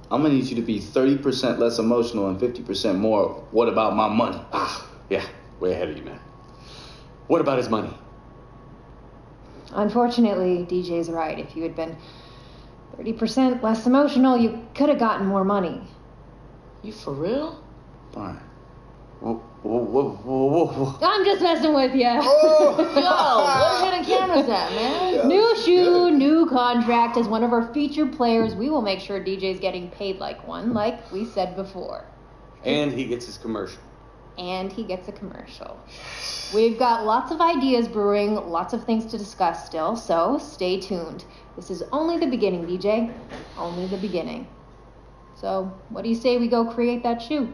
I'm gonna need you to be 30% less emotional and 50% more. What about my money? Yeah, way ahead of you, man. What about his money? Unfortunately, DJ's right. If you had been 30% less emotional, you could have gotten more money. You for real? Fine. Whoa. I'm just messing with you. Oh, yo, where hidden cameras at, man? New shoe, new contract. As one of our featured players, we will make sure DJ's getting paid like one, like we said before. And he gets his commercial. And he gets a commercial. We've got lots of ideas brewing, lots of things to discuss still, so stay tuned. This is only the beginning, DJ. Only the beginning. So, what do you say we go create that shoe?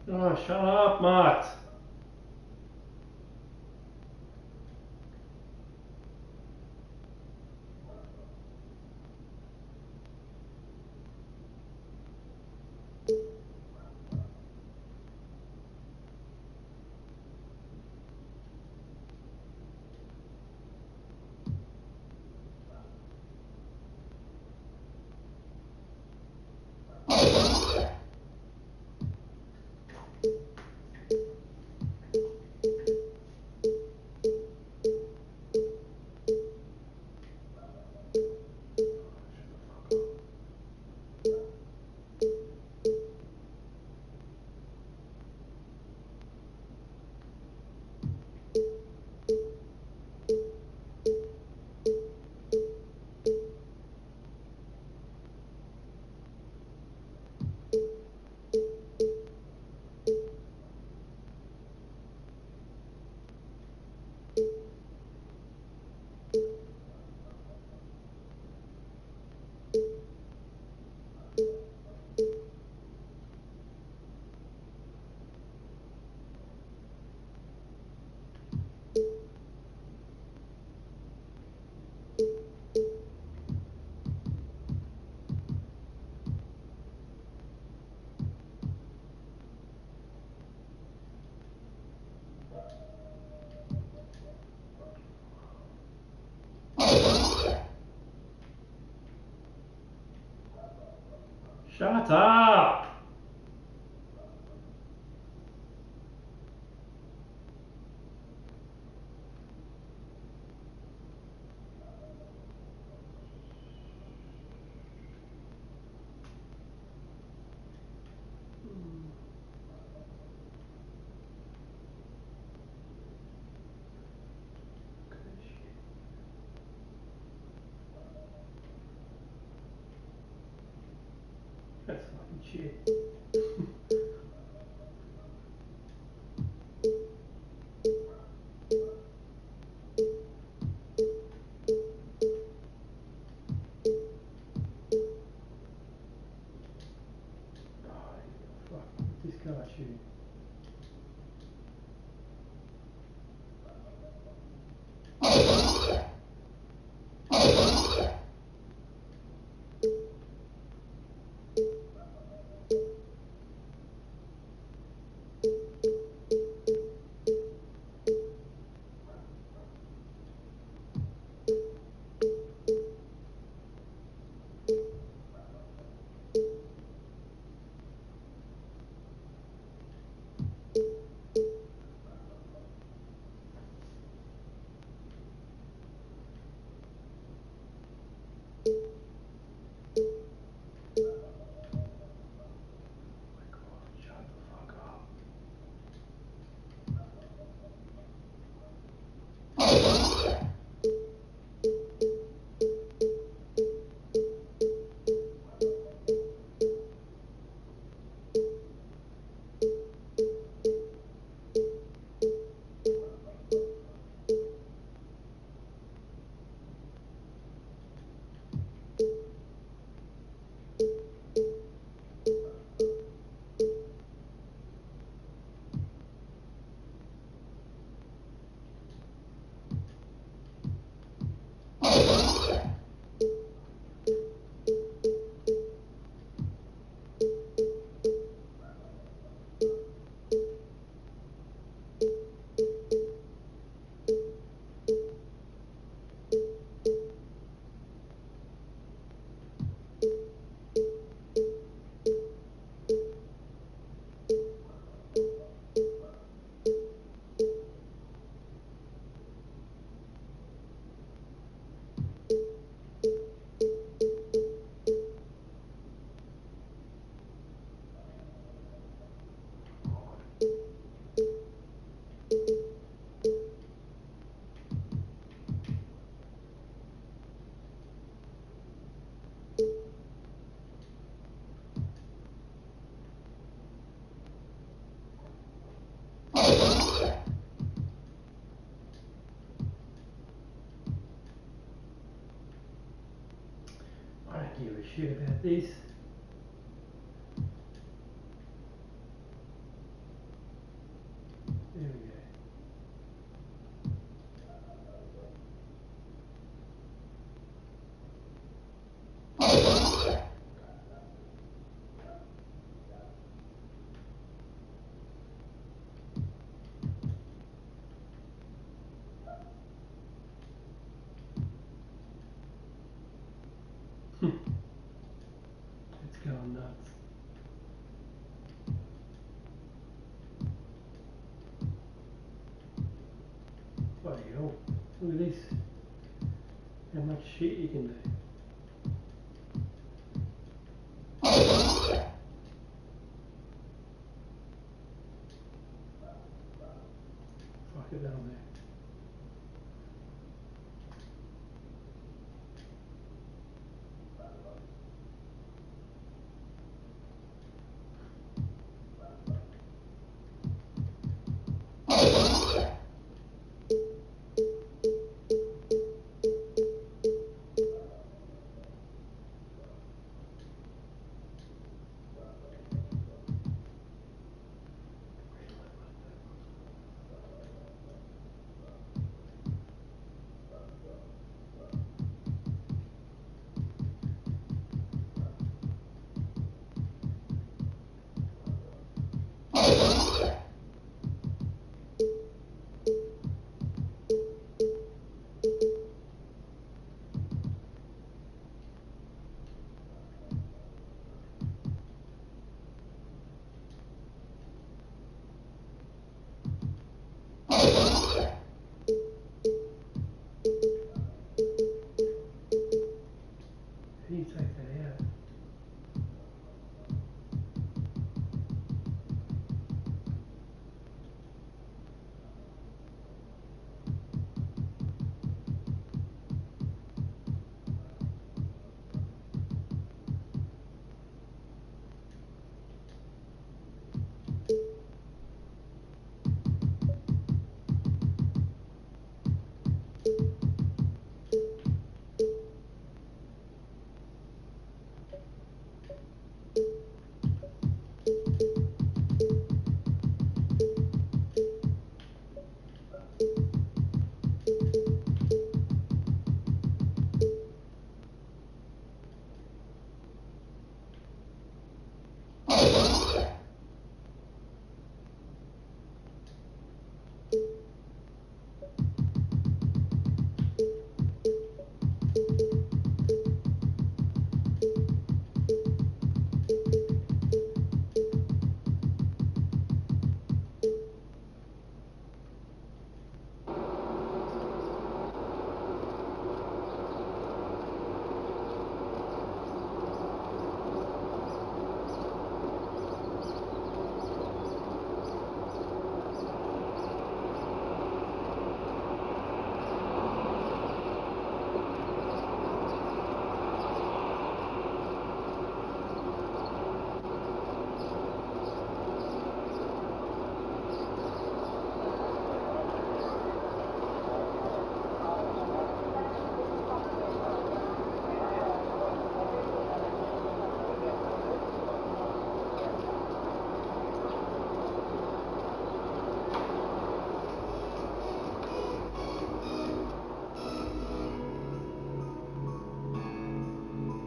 Oh, shut up, Matt. Shut up! That's fucking shit. this guy shooting? I don't give a shit about this. There we go. It's going nuts. Bloody hell. Look at this. How much shit you can do. Fuck it down there.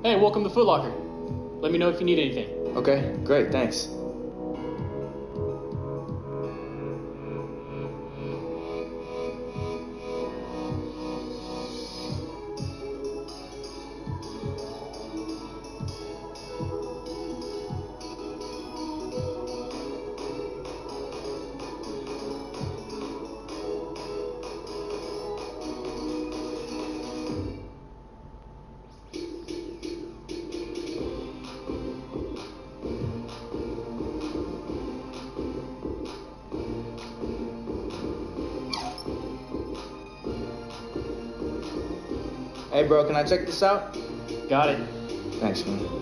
Hey, welcome to Foot Locker. Let me know if you need anything. Okay, great, thanks. Hey, bro, can I check this out? Got it. Thanks, man.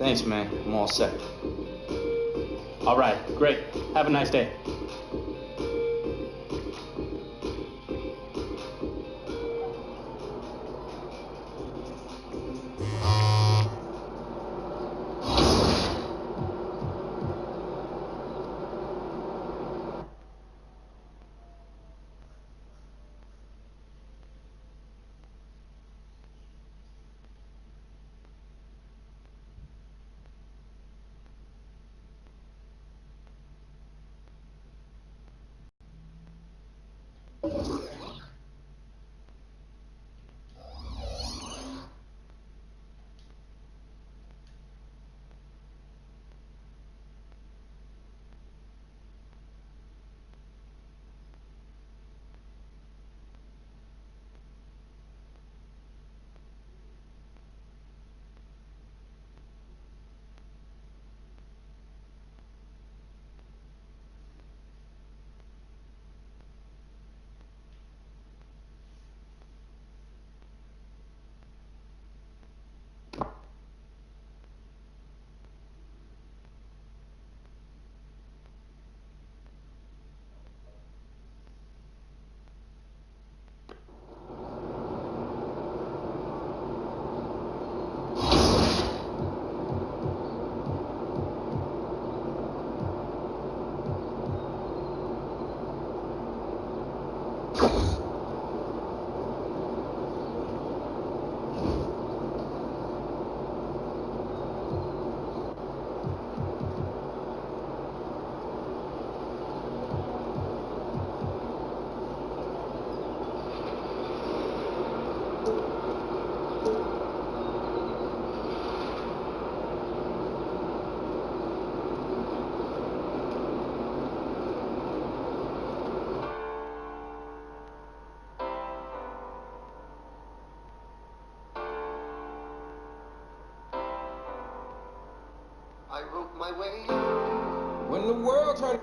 Thanks, man. I'm all set. All right, great. Have a nice day. I wrote my way when the world turned.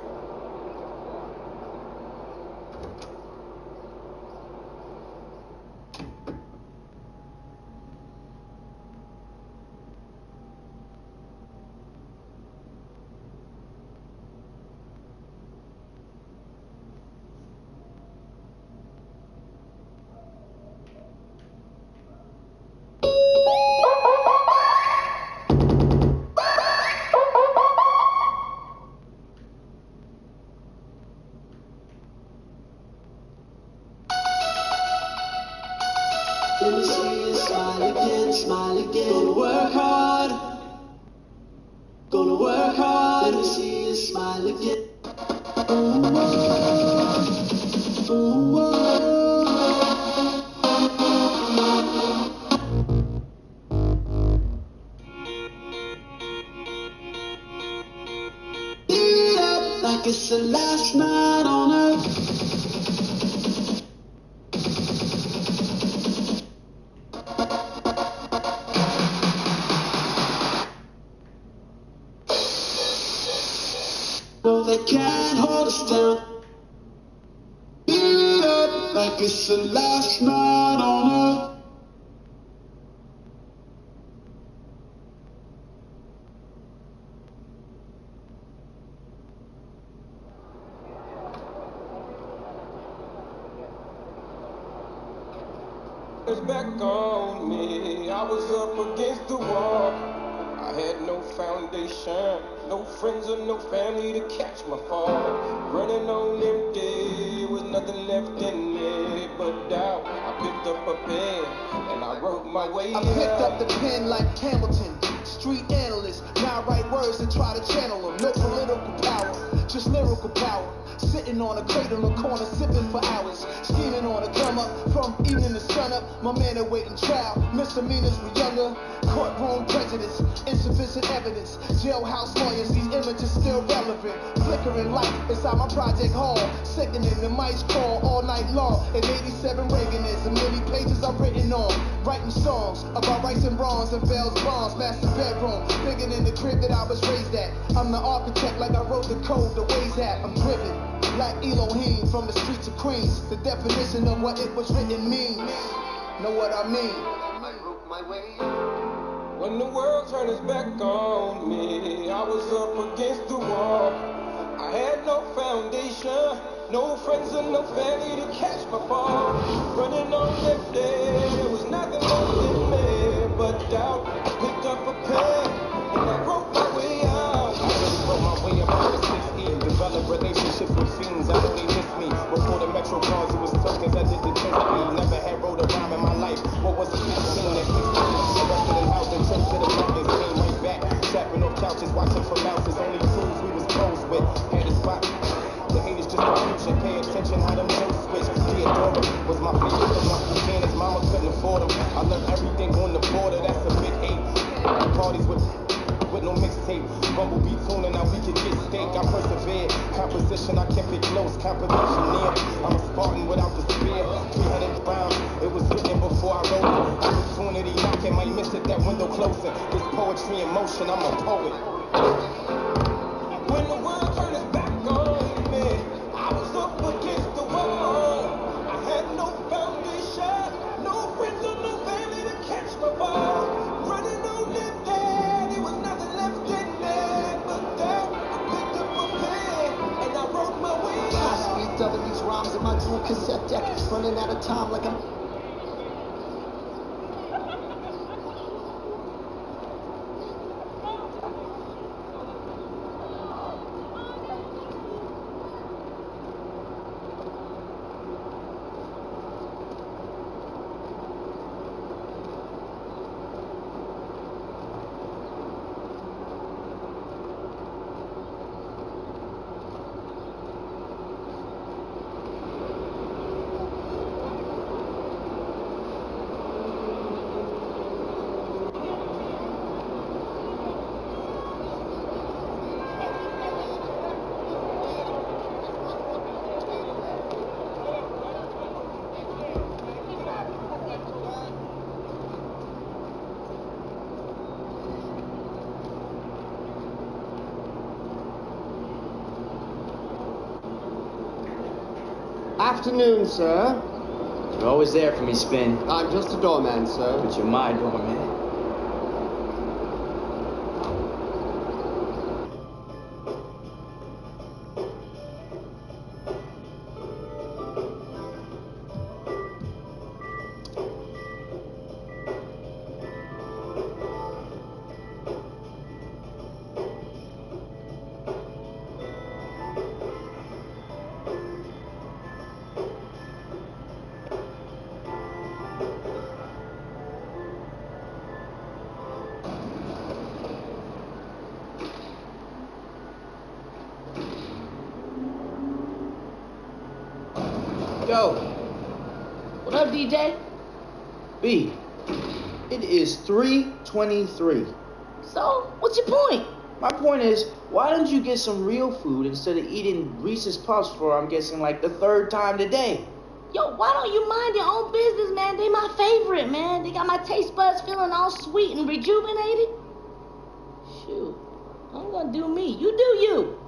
like it's the last night on earth. No, they can't hold us down. Beat it up like it's the last night on earth. It's back on me. I was up against the wall. I had no foundation, no friends or no family to catch my fall. Running on empty with nothing left in me but doubt. I picked up a pen and I wrote my way I picked up the pen like Hamilton, street analyst. Now I write words and try to channel them. No political power, just lyrical power. Sitting on a crate in the corner, sipping for hours. Scheming on a come up, from evening to sun up. My man awaiting trial, misdemeanors were younger. Courtroom prejudice, insufficient evidence. Jailhouse lawyers, these images still relevant. Flickering light inside my project hall. Sickening, the mice crawl all night long. In 87 Reagan is the many pages I've written on. Writing songs about rights and wrongs and Bell's bonds. Master bedroom, bigger than the crib that I was raised at. I'm the architect like I wrote the code, the ways that I'm driven. Like Elohim from the streets of Queens. The definition of what it was written means. Know what I mean? I wrote my way. When the world turned its back on me, I was up against the wall. I had no foundation, no friends and no family to catch my fall. Running on empty, there was nothing left in me but doubt. I picked up a pen and I wrote my way out. I really wrote my way up out of 16. Developed relationships with fiends, I know they miss me. Before the Metro cars, it was tokens, I did the 10 speed. Never had wrote a rhyme in my life. What was it, 16 that 16? Arrested in housing, trips to the mountains, came right back. Tapping off couches, watching for mouses. Only fools we was close with. Had a spot. The haters just don't future. Pay attention how them jokes switch. Theodora was my favorite of my Candace. Mama couldn't afford them. I love everything on the border, that's a big hate. Parties with no mixtape. Bumblebee tuning, now we can get steak. I persevered. Composition, I kept it close. Composition near. I'm a Spartan without the spear. 300 pounds, it was written before I wrote it. Opportunity knocking, might miss it, that window closing. This poetry in motion, I'm a poet. When the world turned its back on me, I was up against the wall. I had no foundation, no friends or no family to catch my ball. Running on empty, there was nothing left in me but doubt. I picked up a pen and I wrote my way out. High-speed dubbing these rhymes in my dual cassette deck. Running out of time like I'm... Afternoon, sir. You're always there for me, Spin. I'm just a doorman, sir. But you're my doorman. Yo. What up, DJ? B. It is 3:23. So, what's your point? My point is, why didn't you get some real food instead of eating Reese's Puffs for, I'm guessing, like the 3rd time today? Yo, why don't you mind your own business, man? They my favorite, man. They got my taste buds feeling all sweet and rejuvenated. Shoot, I'm gonna do me. You do you.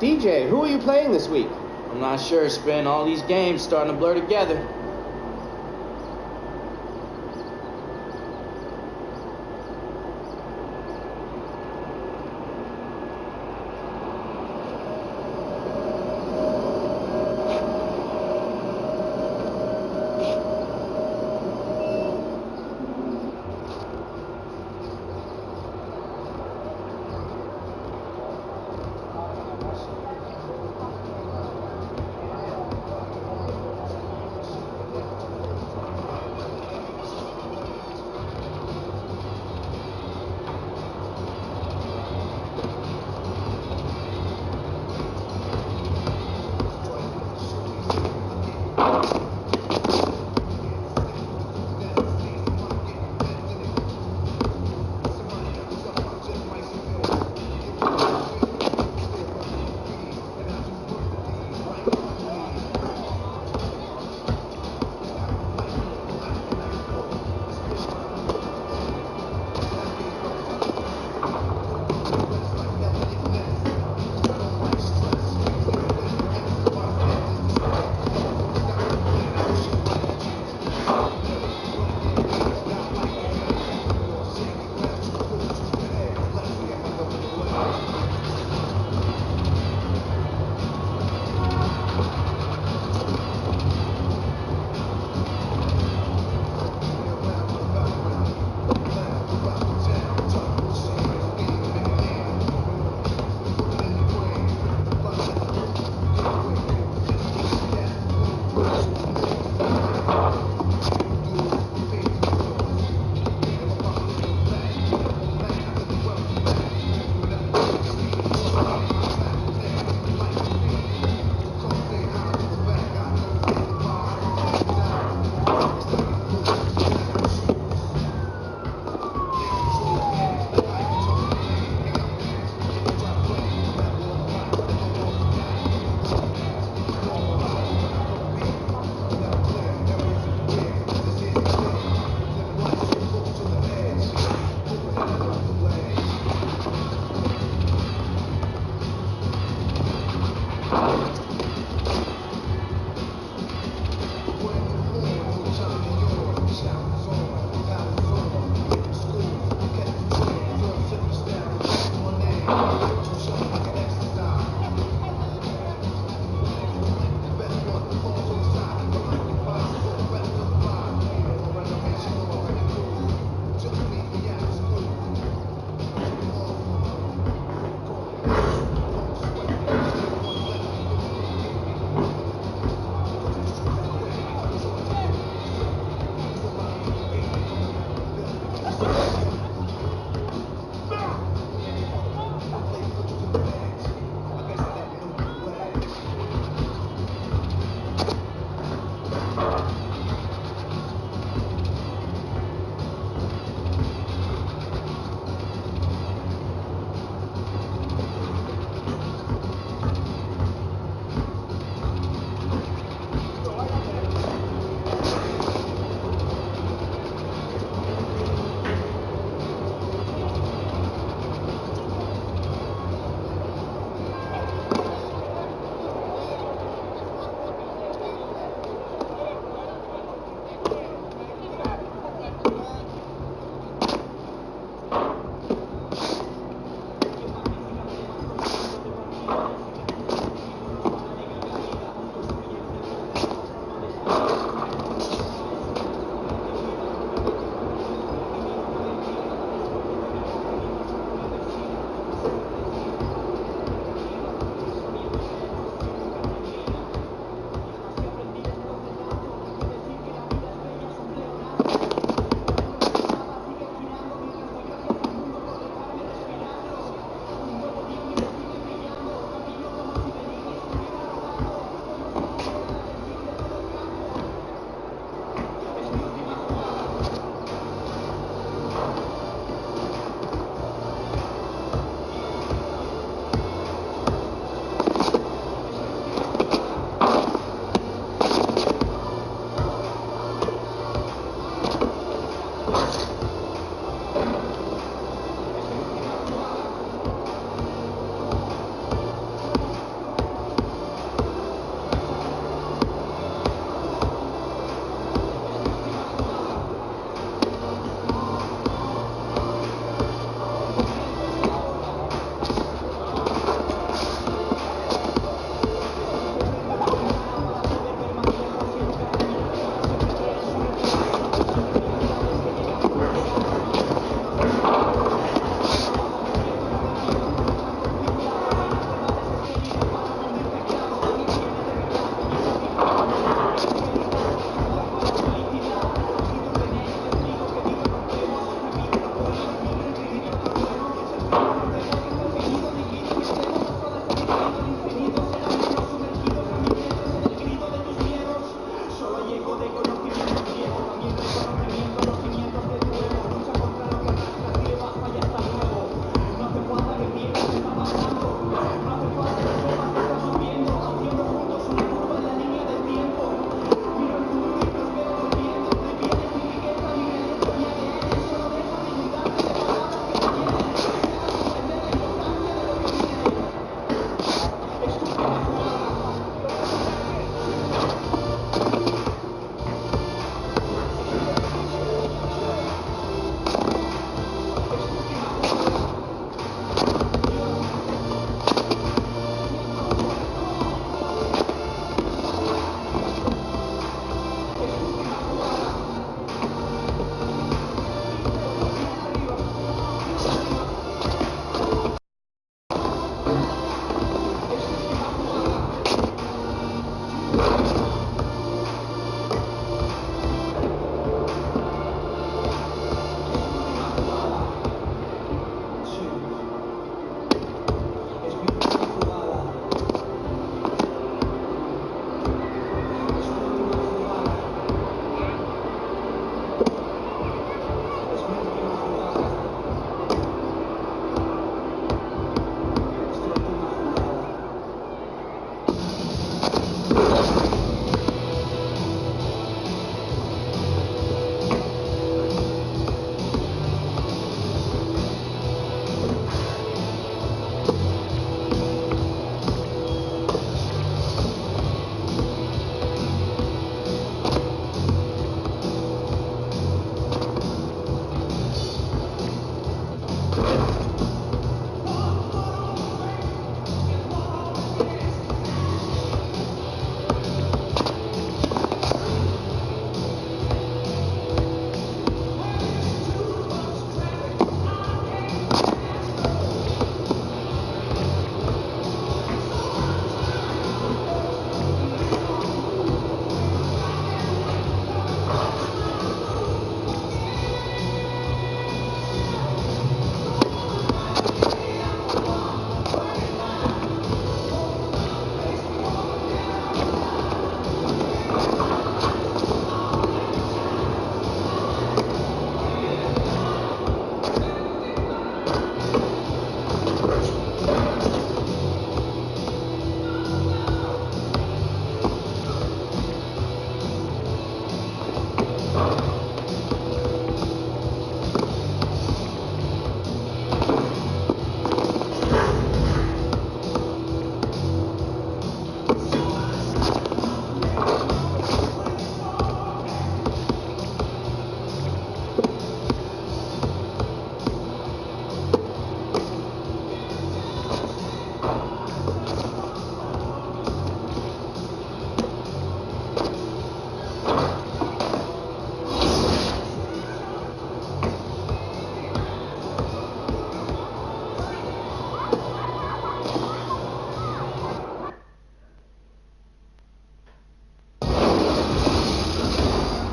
DJ, who are you playing this week? I'm not sure, Spin. All these games starting to blur together.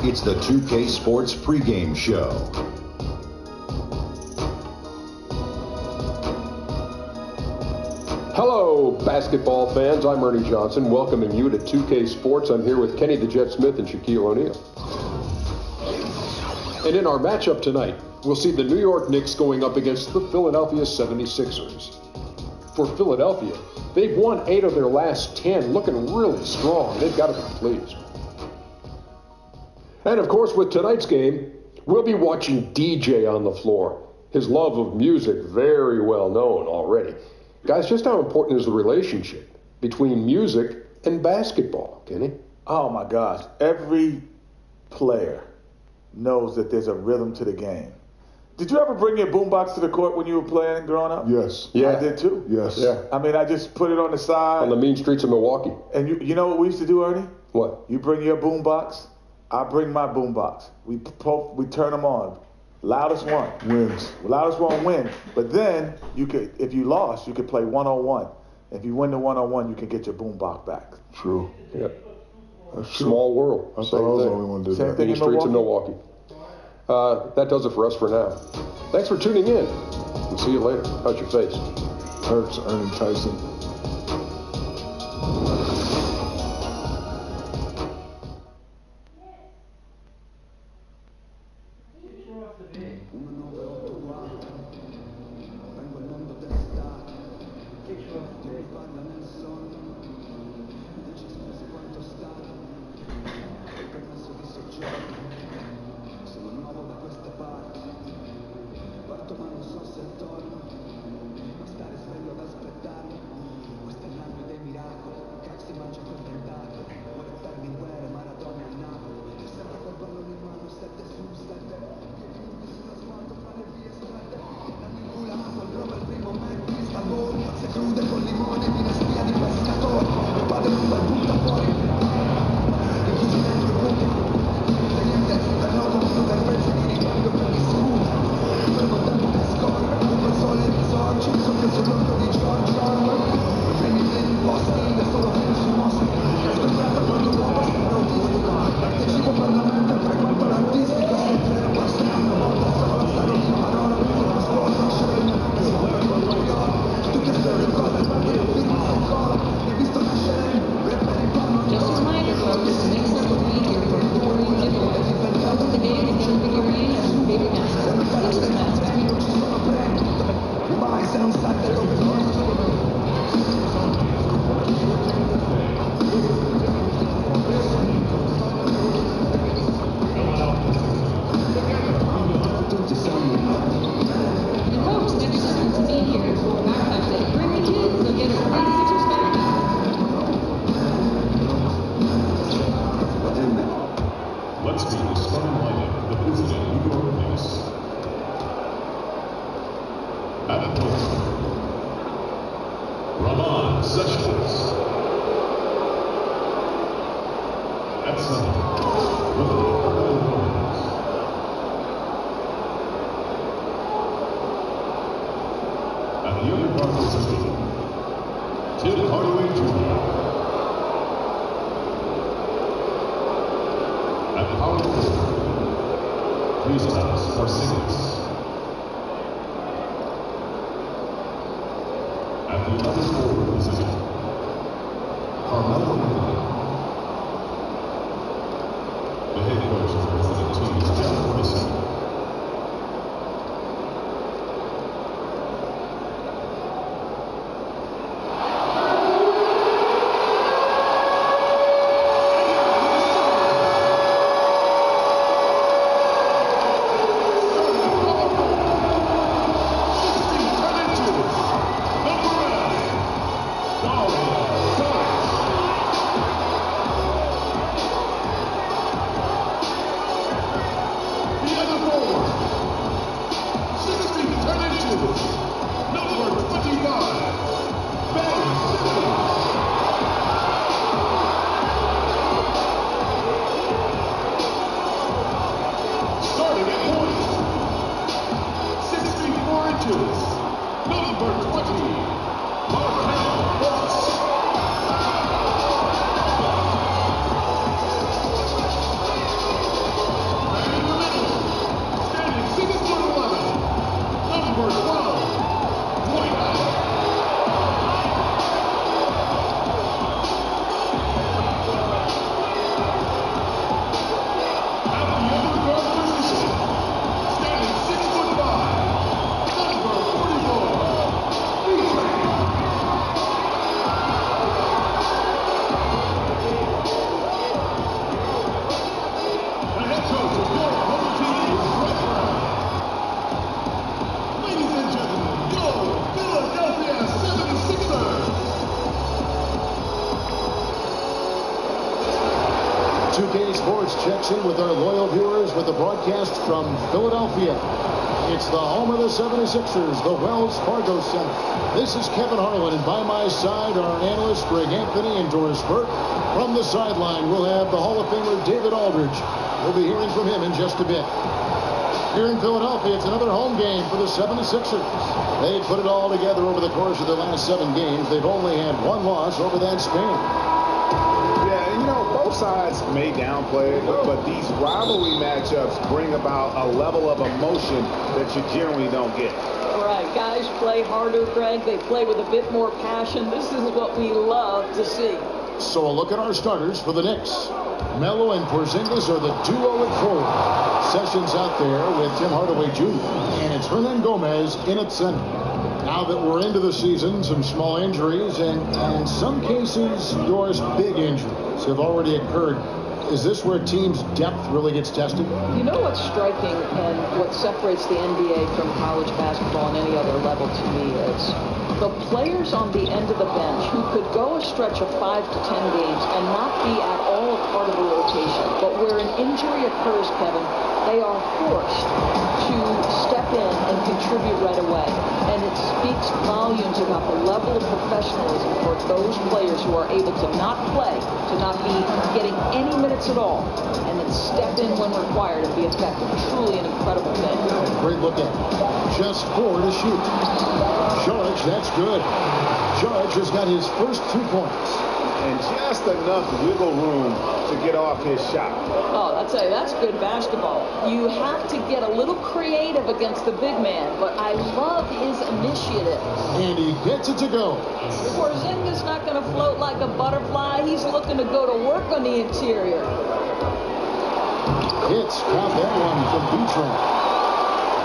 It's the 2K Sports pregame show. Hello, basketball fans. I'm Ernie Johnson, welcoming you to 2K Sports. I'm here with Kenny the Jet Smith and Shaquille O'Neal. And in our matchup tonight, we'll see the New York Knicks going up against the Philadelphia 76ers. For Philadelphia, they've won 8 of their last 10, looking really strong. They've got to be pleased. And of course, with tonight's game, we'll be watching DJ on the floor. His love of music, very well known already. Guys, just how important is the relationship between music and basketball, Kenny? Oh my gosh. Every player knows that there's a rhythm to the game. Did you ever bring your boombox to the court when you were playing growing up? Yes. Yeah. I did too. Yes. Yeah. I mean, I just put it on the side. On the mean streets of Milwaukee. And you know what we used to do, Ernie? What? You bring your boombox, I bring my boombox. We turn them on. Loudest one wins. Loudest one win. But then if you lost, you could play 1-on-1. If you win the 1-on-1, you can get your boombox back. True. Yep. That's true. Small world. I thought I was the only one who did Same that. thing Mean in streets Milwaukee? of Milwaukee. That does it for us for now. Thanks for tuning in. We'll see you later. How's your face? Hurts, Ernie Tyson. mixing with our loyal viewers with the broadcast from Philadelphia. It's the home of the 76ers, the Wells Fargo Center. This is Kevin Harlan, and by my side, our analyst Greg Anthony and Doris Burke. From the sideline, we'll have the Hall of Famer David Aldridge. We'll be hearing from him in just a bit. Here in Philadelphia, it's another home game for the 76ers. They put it all together over the course of the last 7 games. They've only had 1 loss over that span. Yeah, and both sides may downplay it, but these rivalry matchups bring about a level of emotion that you generally don't get. Right, guys play harder, Greg. They play with a bit more passion. This is what we love to see. So a look at our starters for the Knicks. Melo and Porzingis are the duo at forward. Sessions out there with Tim Hardaway Jr. And it's Hernan Gomez in at center. Now that we're into the season, some small injuries and in some cases, Doris, big injuries have already occurred. Is this where teams' depth really gets tested? You know what's striking and what separates the NBA from college basketball on any other level to me is the players on the end of the bench who could go a stretch of 5 to 10 games and not be at all a part of the rotation. But where an injury occurs, Kevin, they are forced to step in and contribute right away. And it speaks volumes about the level of professionalism for those players who are able to not play, to not be getting any minutes at all, and then step in when required and be effective. Truly an incredible thing. Great look at it. Just 4 to shoot. George, that's good. George has got his first 2 points. And just enough wiggle room to get off his shot. Oh, I'll tell you, that's good basketball. You have to get a little creative against the big man, but I love his initiative. And he gets it to go. Porzingis not going to float like a butterfly. He's looking to go to work on the interior. Hits, got that one from B-Train.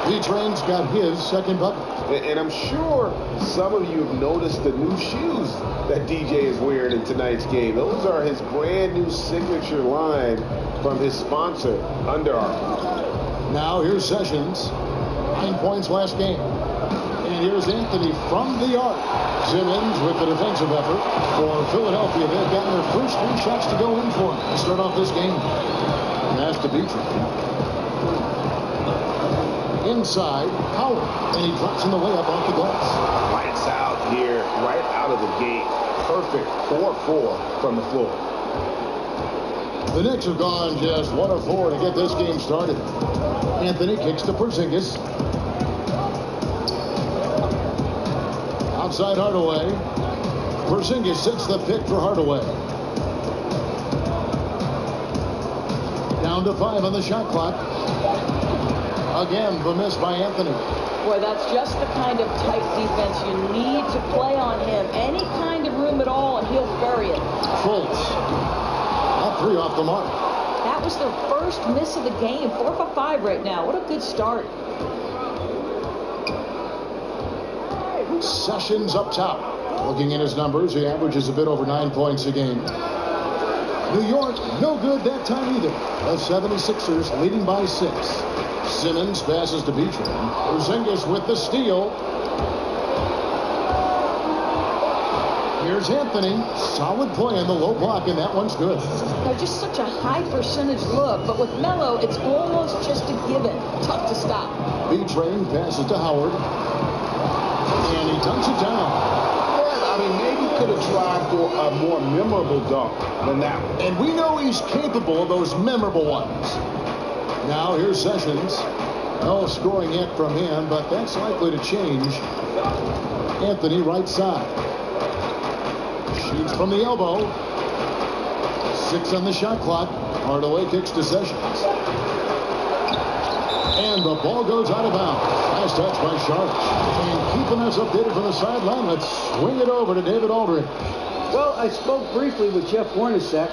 B-Train's got his second bucket. And I'm sure some of you have noticed the new shoes that DJ is wearing in tonight's game. Those are his brand new signature line from his sponsor, Under Armour. Now here's Sessions. 9 points last game. And here's Anthony from the arc. Simmons with the defensive effort for Philadelphia. They've gotten their first 3 shots to go in for him to start off this game. Pass to B-Train. Inside, Howard, and he drops in the layup off the glass. Lights out here, right out of the gate. Perfect 4-4 from the floor. The Knicks have gone just 1 of 4 to get this game started. Anthony kicks to Porzingis. Outside Hardaway. Porzingis sets the pick for Hardaway. Down to 5 on the shot clock. Again, the miss by Anthony. Boy, that's just the kind of tight defense you need to play on him. Any kind of room at all, and he'll bury it. Fultz. All 3 off the mark. That was their first miss of the game. 4 for 5 right now. What a good start. Sessions up top. Looking at his numbers, he averages a bit over 9 points a game. New York, no good that time either. The 76ers leading by 6. Simmons passes to B-Train. Porzingis with the steal. Here's Anthony. Solid play in the low block, and that one's good. Now, just such a high percentage look, but with Melo, it's almost just a given. Tough to stop. B-Train passes to Howard. And he dunks it down. I mean, maybe could have tried for a more memorable dunk than that one. And we know he's capable of those memorable ones. Now here's Sessions. No scoring yet from him, but that's likely to change. Anthony right side. Shoots from the elbow. 6 on the shot clock. Hardaway kicks to Sessions. And the ball goes out of bounds. Nice touch by Sharp. And keeping us updated from the sideline, let's swing it over to David Aldridge. Well, I spoke briefly with Jeff Hornacek.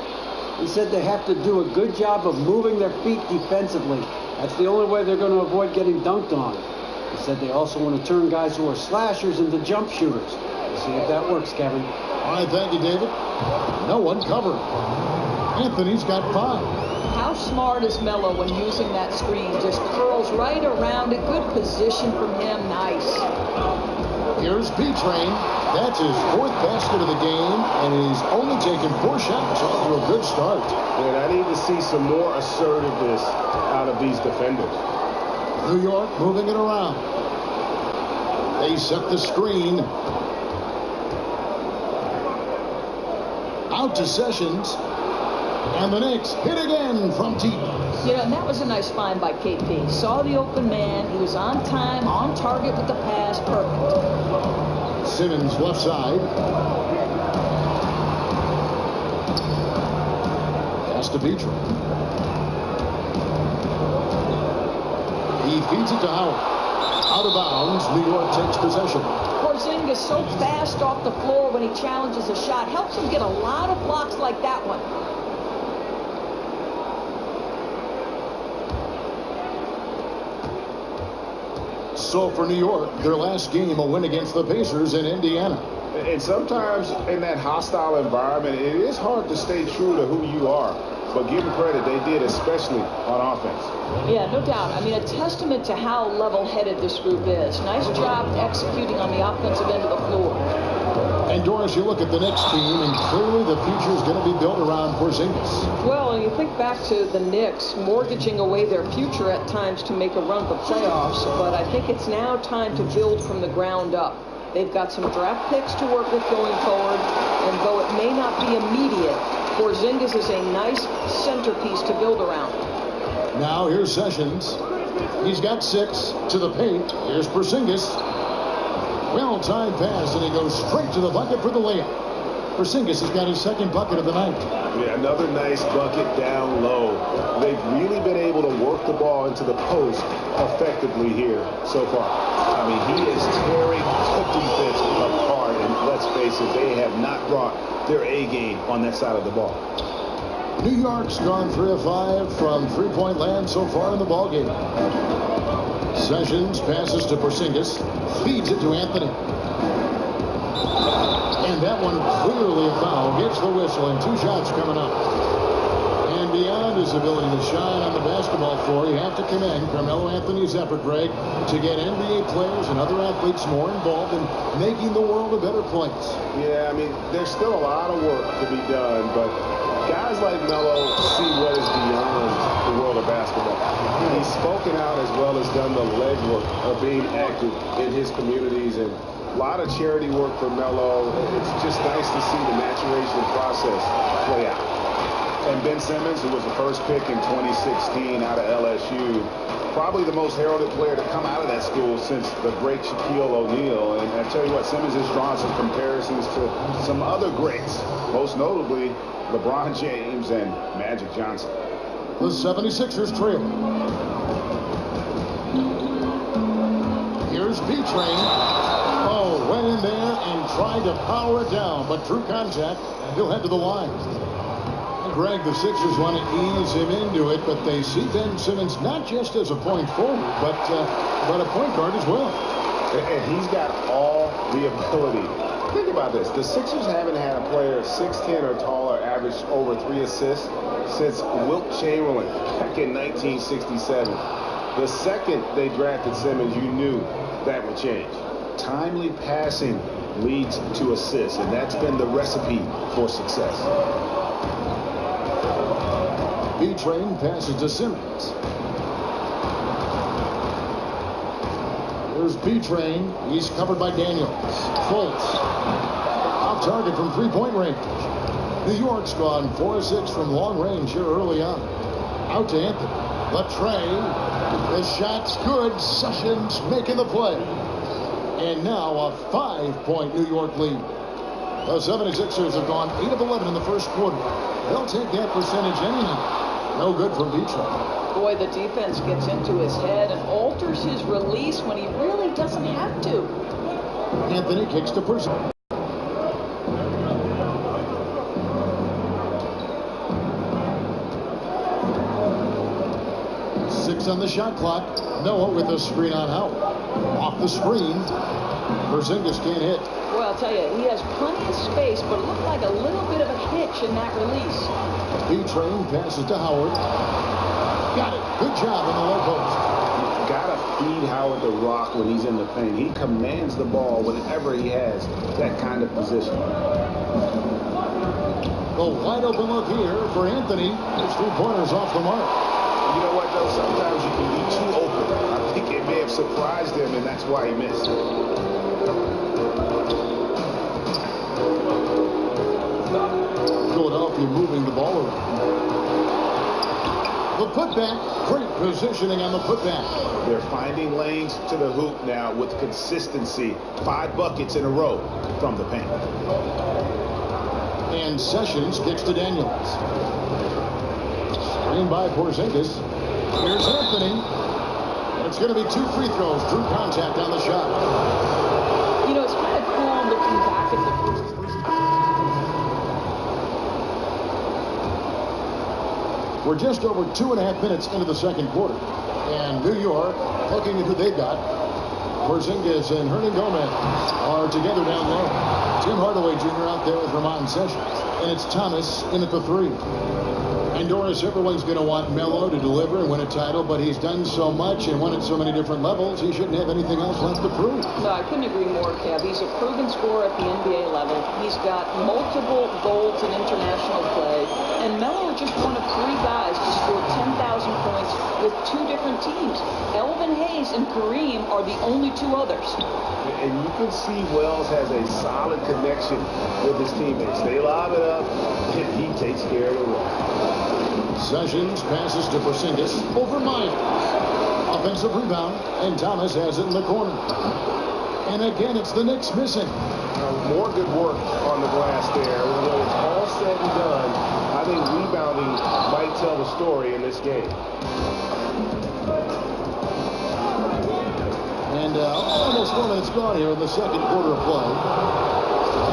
He said they have to do a good job of moving their feet defensively. That's the only way they're going to avoid getting dunked on. He said they also want to turn guys who are slashers into jump shooters. We'll see if that works, Kevin. All right, thank you, David. No one covered. Anthony's got 5. How smart is Melo when using that screen? Just curls right around it. Good position from him. Nice. Here's B-Train. That's his 4th basket of the game, and he's only taken 4 shots. Off to a good start. And I need to see some more assertiveness out of these defenders. New York moving it around. They set the screen. Out to Sessions. And the Knicks hit again from deep. You know, and that was a nice find by KP. Saw the open man. He was on time, on target with the pass. Perfect. Simmons left side. Pass to Petrie. He feeds it to Howard. Out of bounds. New York takes possession. Porzingis so fast off the floor when he challenges a shot. Helps him get a lot of blocks like that one. So for New York, their last game, a win against the Pacers in Indiana. And sometimes in that hostile environment, it is hard to stay true to who you are. But give them credit, they did, especially on offense. Yeah, no doubt. I mean, a testament to how level-headed this group is. Nice job executing on the offensive end of the floor. And Doris, you look at the Knicks team, and clearly the future is going to be built around Porzingis. Well, you think back to the Knicks mortgaging away their future at times to make a run for playoffs, but I think it's now time to build from the ground up. They've got some draft picks to work with going forward, and though it may not be immediate, Porzingis is a nice centerpiece to build around. Now here's Sessions. He's got 6 to the paint. Here's Porzingis. Well-timed pass, and he goes straight to the bucket for the layup. Porzingis has got his 2nd bucket of the night. Yeah, another nice bucket down low. They've really been able to work the ball into the post effectively here so far. I mean, he is tearing the defense apart, and let's face it, they have not brought their A game on that side of the ball. New York's gone 3 of 5 from three-point land so far in the ballgame. Sessions passes to Porzingis, feeds it to Anthony. And that one clearly a foul. Gets the whistle, and 2 shots coming up. And beyond his ability to shine on the basketball floor, you have to commend Carmelo Anthony's effort, Greg, to get NBA players and other athletes more involved in making the world a better place. Yeah, I mean, there's still a lot of work to be done, but guys like Melo see what is beyond the world of basketball. He's spoken out as well as done the legwork of being active in his communities, and a lot of charity work for Melo. It's just nice to see the maturation process play out. And Ben Simmons, who was the first pick in 2016 out of LSU, probably the most heralded player to come out of that school since the great Shaquille O'Neal. And I tell you what, Simmons has drawn some comparisons to some other greats, most notably LeBron James and Magic Johnson. The 76ers trail. Here's B-Train. Oh, went in there and tried to power it down, but through contact, he'll head to the line. Greg, the Sixers want to ease him into it, but they see Ben Simmons not just as a point forward, but a point guard as well. And he's got all the ability. Think about this. The Sixers haven't had a player 6'10 or taller average over 3 assists since Wilt Chamberlain back in 1967. The second they drafted Simmons, you knew that would change. Timely passing leads to assists, and that's been the recipe for success. B-Train passes to Simmons. Here's B-Train. He's covered by Daniels. Fultz. Off target from three-point range. New York's gone 4-6 from long range here early on. Out to Anthony. Latrey. The shot's good. Sessions making the play. And now a 5-point New York lead. The 76ers have gone 8 of 11 in the first quarter. They'll take that percentage anyhow. No good from Beachler. Boy, the defense gets into his head and alters his release when he really doesn't have to. Anthony kicks to Porzingis. Six on the shot clock. Noah with a screen on Howard. Off the screen. Porzingis can't hit. Well, I'll tell you, he has plenty of space, but it looked like a little bit of a hitch in that release. B-Train passes to Howard. Got it. Good job on the low post. Got to feed Howard the rock when he's in the paint. He commands the ball whenever he has that kind of position. The wide open look here for Anthony. His 3-pointers off the mark. You know what, though? Sometimes you can be too open. I think it may have surprised him, and that's why he missed. Philadelphia moving the ball around. The putback. Great positioning on the putback. They're finding lanes to the hoop now with consistency. 5 buckets in a row from the paint. And Sessions gets to Daniels. Screen by Porzingis. Here's Anthony. It's going to be 2 free throws. Drew contact on the shot. You know, it's kind of cool looking back at the first. We're just over 2.5 minutes into the second quarter. And New York, looking at who they've got. Porzingis and Hernangomez are together down low. Tim Hardaway Jr. out there with Ramon Sessions. And it's Thomas in at the 3. And Doris, everyone's going to want Melo to deliver and win a title, but he's done so much and won at so many different levels, he shouldn't have anything else left to prove. No, I couldn't agree more, Kev. He's a proven scorer at the NBA level. He's got multiple goals in international play. And Melo is just one of 3 guys to score 10,000 points with 2 different teams. Elvin Hayes and Kareem are the only 2 others. And you can see Wells has a solid connection with his teammates. They lob it up, and he takes care of the rest. Sessions passes to Porzingis over Myers. Offensive rebound, and Thomas has it in the corner. And again, it's the Knicks missing. More good work on the glass there. When it's all said and done, I think rebounding might tell the story in this game. And almost 4 minutes gone here in the second quarter of play.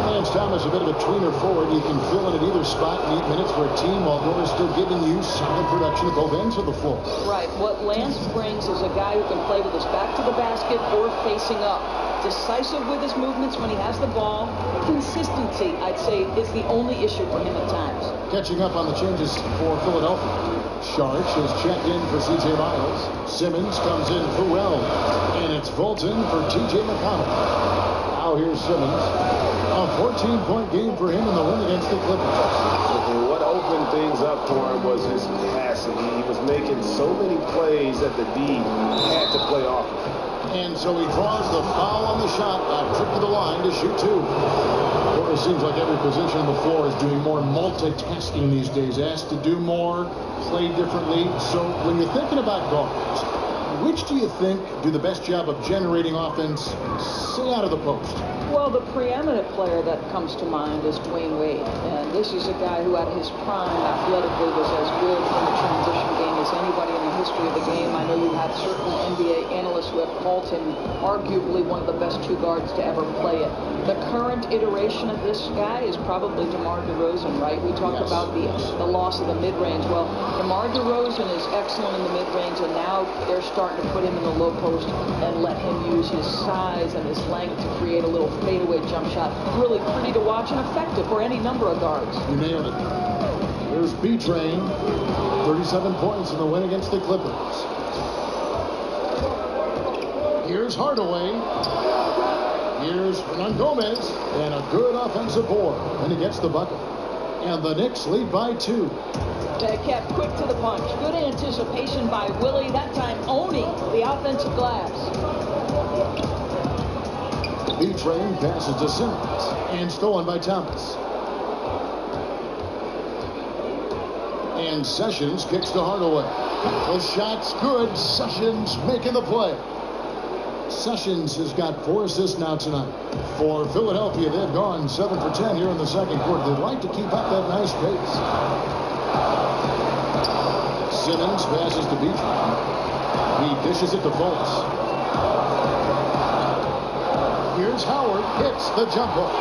Lance Thomas, a bit of a tweener forward. He can fill in at either spot and 8 minutes for a team while Doris still giving you solid production at both ends of the floor. Right. What Lance brings is a guy who can play with his back to the basket or facing up. Decisive with his movements when he has the ball. Consistency, I'd say, is the only issue for him at times. Catching up on the changes for Philadelphia. Sharch is checked in for C.J. Miles. Simmons comes in for Wells. And it's Fulton for T.J. McConnell. Now here's Simmons. A 14-point game for him in the win against the Clippers. And what opened things up for him was his passing. He was making so many plays that the D had to play off of him. And so he draws the foul on the shot, a trip to the line to shoot 2. Well, it seems like every position on the floor is doing more multitasking these days, asked to do more, play differently. So when you're thinking about guards, which do you think do the best job of generating offense, say, out of the post? Well, the preeminent player that comes to mind is Dwayne Wade. And this is a guy who at his prime athletically was as good in the transition game as anybody in the history of the game. I know you have certain NBA analysts who have called him arguably one of the best 2 guards to ever play it. The current iteration of this guy is probably DeMar DeRozan, right? We talked about the loss of the mid-range. Well, DeMar DeRozan is excellent in the mid-range, and now they're starting to put him in the low post and let him use his size and his length to create a little fadeaway jump shot. Really pretty to watch and effective for any number of guards. You nailed it. Here's B-Train. 37 points in the win against the Clippers. Here's Hardaway. Here's Hernangomez. And a good offensive board. And he gets the bucket. And the Knicks lead by 2. They kept quick to the punch. Good anticipation by Willie. That time owning the offensive glass. B-Train passes to Simmons. And stolen by Thomas. And Sessions kicks to Hardaway. The shot's good. Sessions making the play. Sessions has got 4 assists now tonight. For Philadelphia, they've gone 7 for 10 here in the second quarter. They'd like to keep up that nice pace. Simmons passes to B-Train. He dishes it to Fultz. Here's Howard. Hits the jump hook.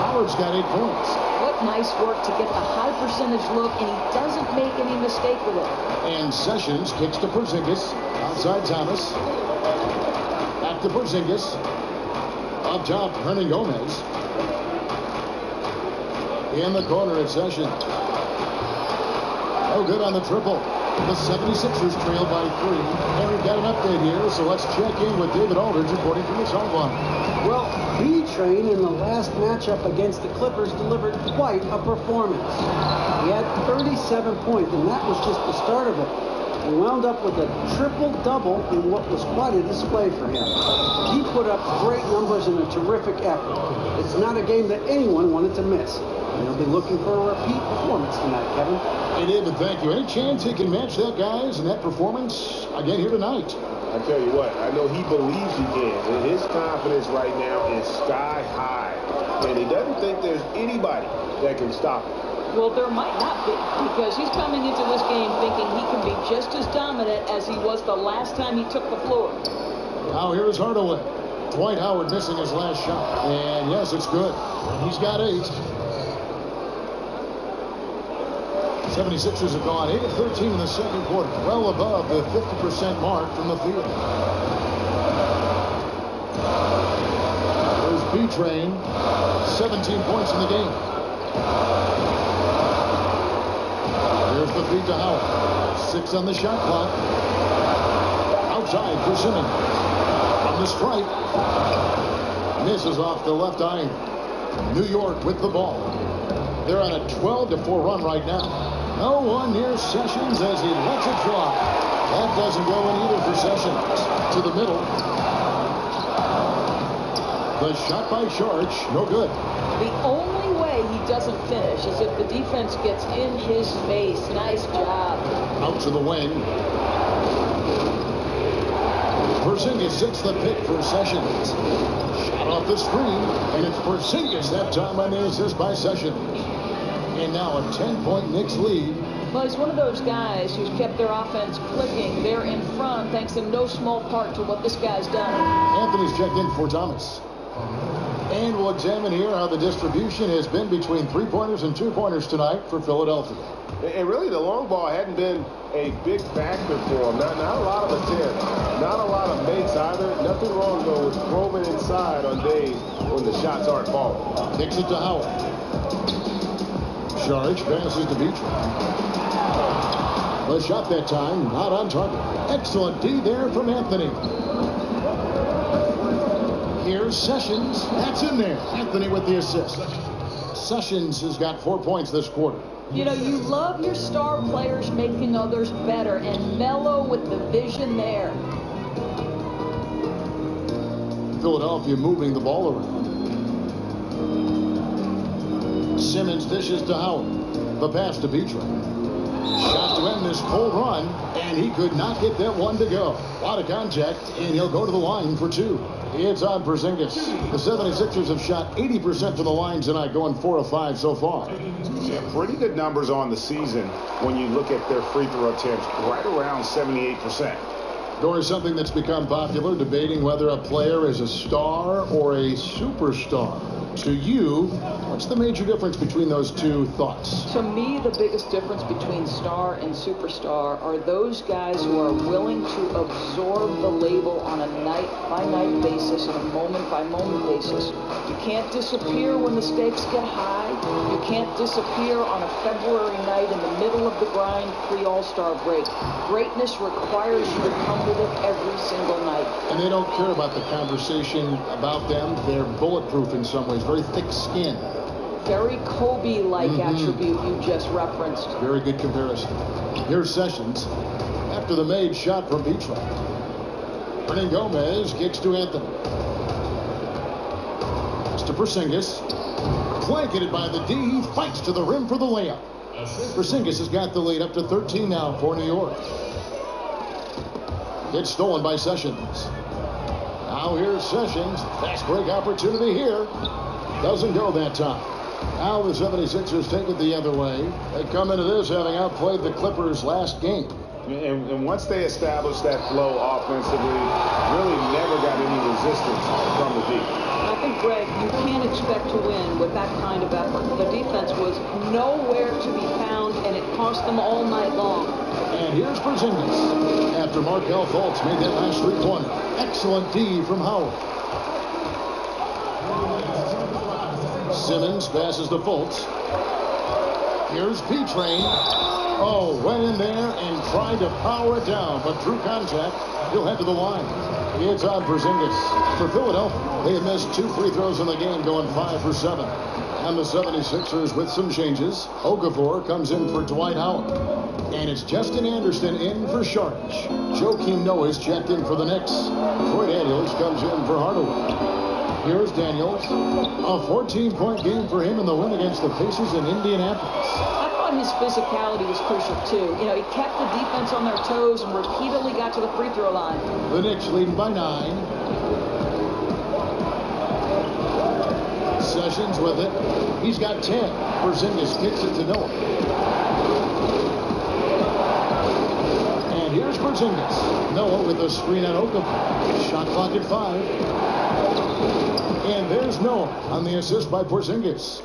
Howard's got 8 points. What nice work to get the high percentage look, and he doesn't make any mistake with it. And Sessions kicks to Porzingis. Outside Thomas. Back to Porzingis. Up top, Hernangomez. In the corner at Sessions. No good on the triple. The 76ers trail by 3. And we've got got an update here, so let's check in with David Aldridge reporting from the sideline. Well, B-Train in the last matchup against the Clippers delivered quite a performance. He had 37 points, and that was just the start of it. He wound up with a triple-double in what was quite a display for him. He put up great numbers in a terrific effort. It's not a game that anyone wanted to miss. And he'll be looking for a repeat performance tonight, Kevin. Hey, David, thank you. Any chance he can match that, guys, and that performance again here tonight? I tell you what, I know he believes he can. And his confidence right now is sky high. And he doesn't think there's anybody that can stop him. Well, there might not be, because he's coming into this game thinking he can be just as dominant as he was the last time he took the floor. Now here's Hardaway. Dwight Howard missing his last shot. And yes, it's good. He's got 8. 76ers have gone 8 of 13 in the second quarter. Well above the 50% mark from the field. There's B-Train. 17 points in the game. Here's the feed to Howard. 6 on the shot clock. Outside for Simmons. On the strike. Misses off the left iron. New York with the ball. They're on a 12-4 run right now. No one near Sessions as he lets it fly. That doesn't go in either for Sessions. To the middle. The shot by Sharch, no good. The only way he doesn't finish is if the defense gets in his face. Nice job. Out to the wing. Porzingis gets the pick for Sessions. Shot off the screen, and it's Porzingis that time on the assist by Sessions. And now a 10-point Knicks lead. Well, he's one of those guys who's kept their offense clicking. They're in front thanks in no small part to what this guy's done. Anthony's checked in for Thomas. And we'll examine here how the distribution has been between 3-pointers and 2-pointers tonight for Philadelphia. And really, the long ball hadn't been a big factor for him. Not a lot of attempts, not a lot of makes either. Nothing wrong, though, with probing inside on days when the shots aren't falling. Kicks it to Howard. Sharch passes to Beach. The shot that time, not on target. Excellent D there from Anthony. Here's Sessions. That's in there. Anthony with the assist. Sessions has got 4 points this quarter. You know, you love your star players making others better, and Melo with the vision there. Philadelphia moving the ball around. Simmons dishes to Howard. The pass to Beachram. Shot to end this cold run, and he could not get that one to go. A lot of contact, and he'll go to the line for 2. It's on Porzingis. The 76ers have shot 80% to the line tonight, going 4 of 5 so far. Yeah, pretty good numbers on the season when you look at their free throw attempts, right around 78%. Or something that's become popular, debating whether a player is a star or a superstar. To you, what's the major difference between those two thoughts? To me, the biggest difference between star and superstar are those guys who are willing to absorb the label on a night-by-night basis and a moment-by-moment basis. You can't disappear when the stakes get high. You can't disappear on a February night in the middle of the grind pre-All-Star break. Greatness requires you to come with it every single night. And they don't care about the conversation about them. They're bulletproof in some ways. Very thick skin. Very Kobe-like attribute you just referenced. Very good comparison. Here's Sessions after the made shot from Beachram. Hernan Gomez kicks to Anthony. It's to Porzingis. Blanketed by the D. He fights to the rim for the layup. Porzingis has got the lead up to 13 now for New York. It's stolen by Sessions. Now here's Sessions. Fast break opportunity here. Doesn't go that time. Now the 76ers take it the other way. They come into this having outplayed the Clippers last game. And once they established that flow offensively, really never got any resistance from the D. I think, Greg, you can't expect to win with that kind of effort. The defense was nowhere to be found, and it cost them all night long. And here's Porzingis after Markelle Fultz made that last 3-pointer. Excellent D from Howard. Simmons passes to Fultz. Here's B-Train. Oh, went in there and tried to power it down, but through contact, he'll head to the line. It's on Porzingis. For Philadelphia, they have missed 2 free throws in the game, going 5 for 7. And the 76ers with some changes. Okafor comes in for Dwight Howard. And it's Justin Anderson in for Sharch. Joakim Noah's checked in for the Knicks. Troy Daniels comes in for Hardaway. Here's Daniels. A 14-point game for him in the win against the Pacers in Indianapolis. I thought his physicality was crucial too. You know, he kept the defense on their toes and repeatedly got to the free throw line. The Knicks leading by 9. Sessions with it. He's got 10. Porzingis kicks it to Noah. And here's Porzingis. Noah with a screen on Okafor. Shot clock at 5. And there's Noah on the assist by Porzingis.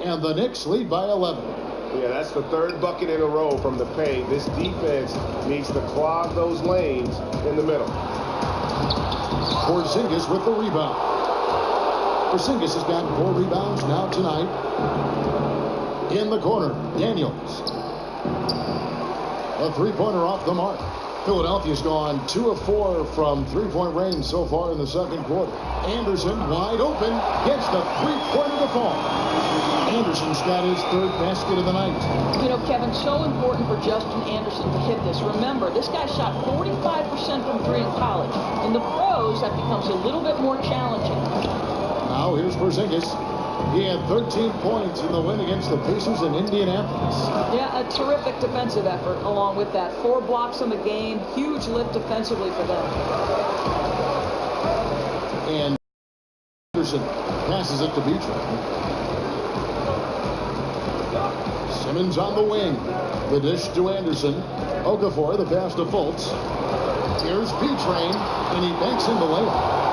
And the Knicks lead by 11. Yeah, that's the 3rd bucket in a row from the paint. This defense needs to clog those lanes in the middle. Porzingis with the rebound. Porzingis has got 4 rebounds now tonight. In the corner, Daniels. A 3-pointer off the mark. Philadelphia's gone 2 of 4 from 3-point range so far in the second quarter. Anderson wide open, gets the 3-pointer to fall. Anderson's got his 3rd basket of the night. You know, Kevin, so important for Justin Anderson to hit this. Remember, this guy shot 45% from 3 in college. In the pros, that becomes a little bit more challenging. Now here's Porzingis. He had 13 points in the win against the Pacers in Indianapolis. Yeah, a terrific defensive effort along with that. 4 blocks in the game. Huge lift defensively for them. And Anderson passes it to Beachman. Simmons on the wing. The dish to Anderson. Okafor, the pass to Fultz. Here's B-Train, and he banks in the layup.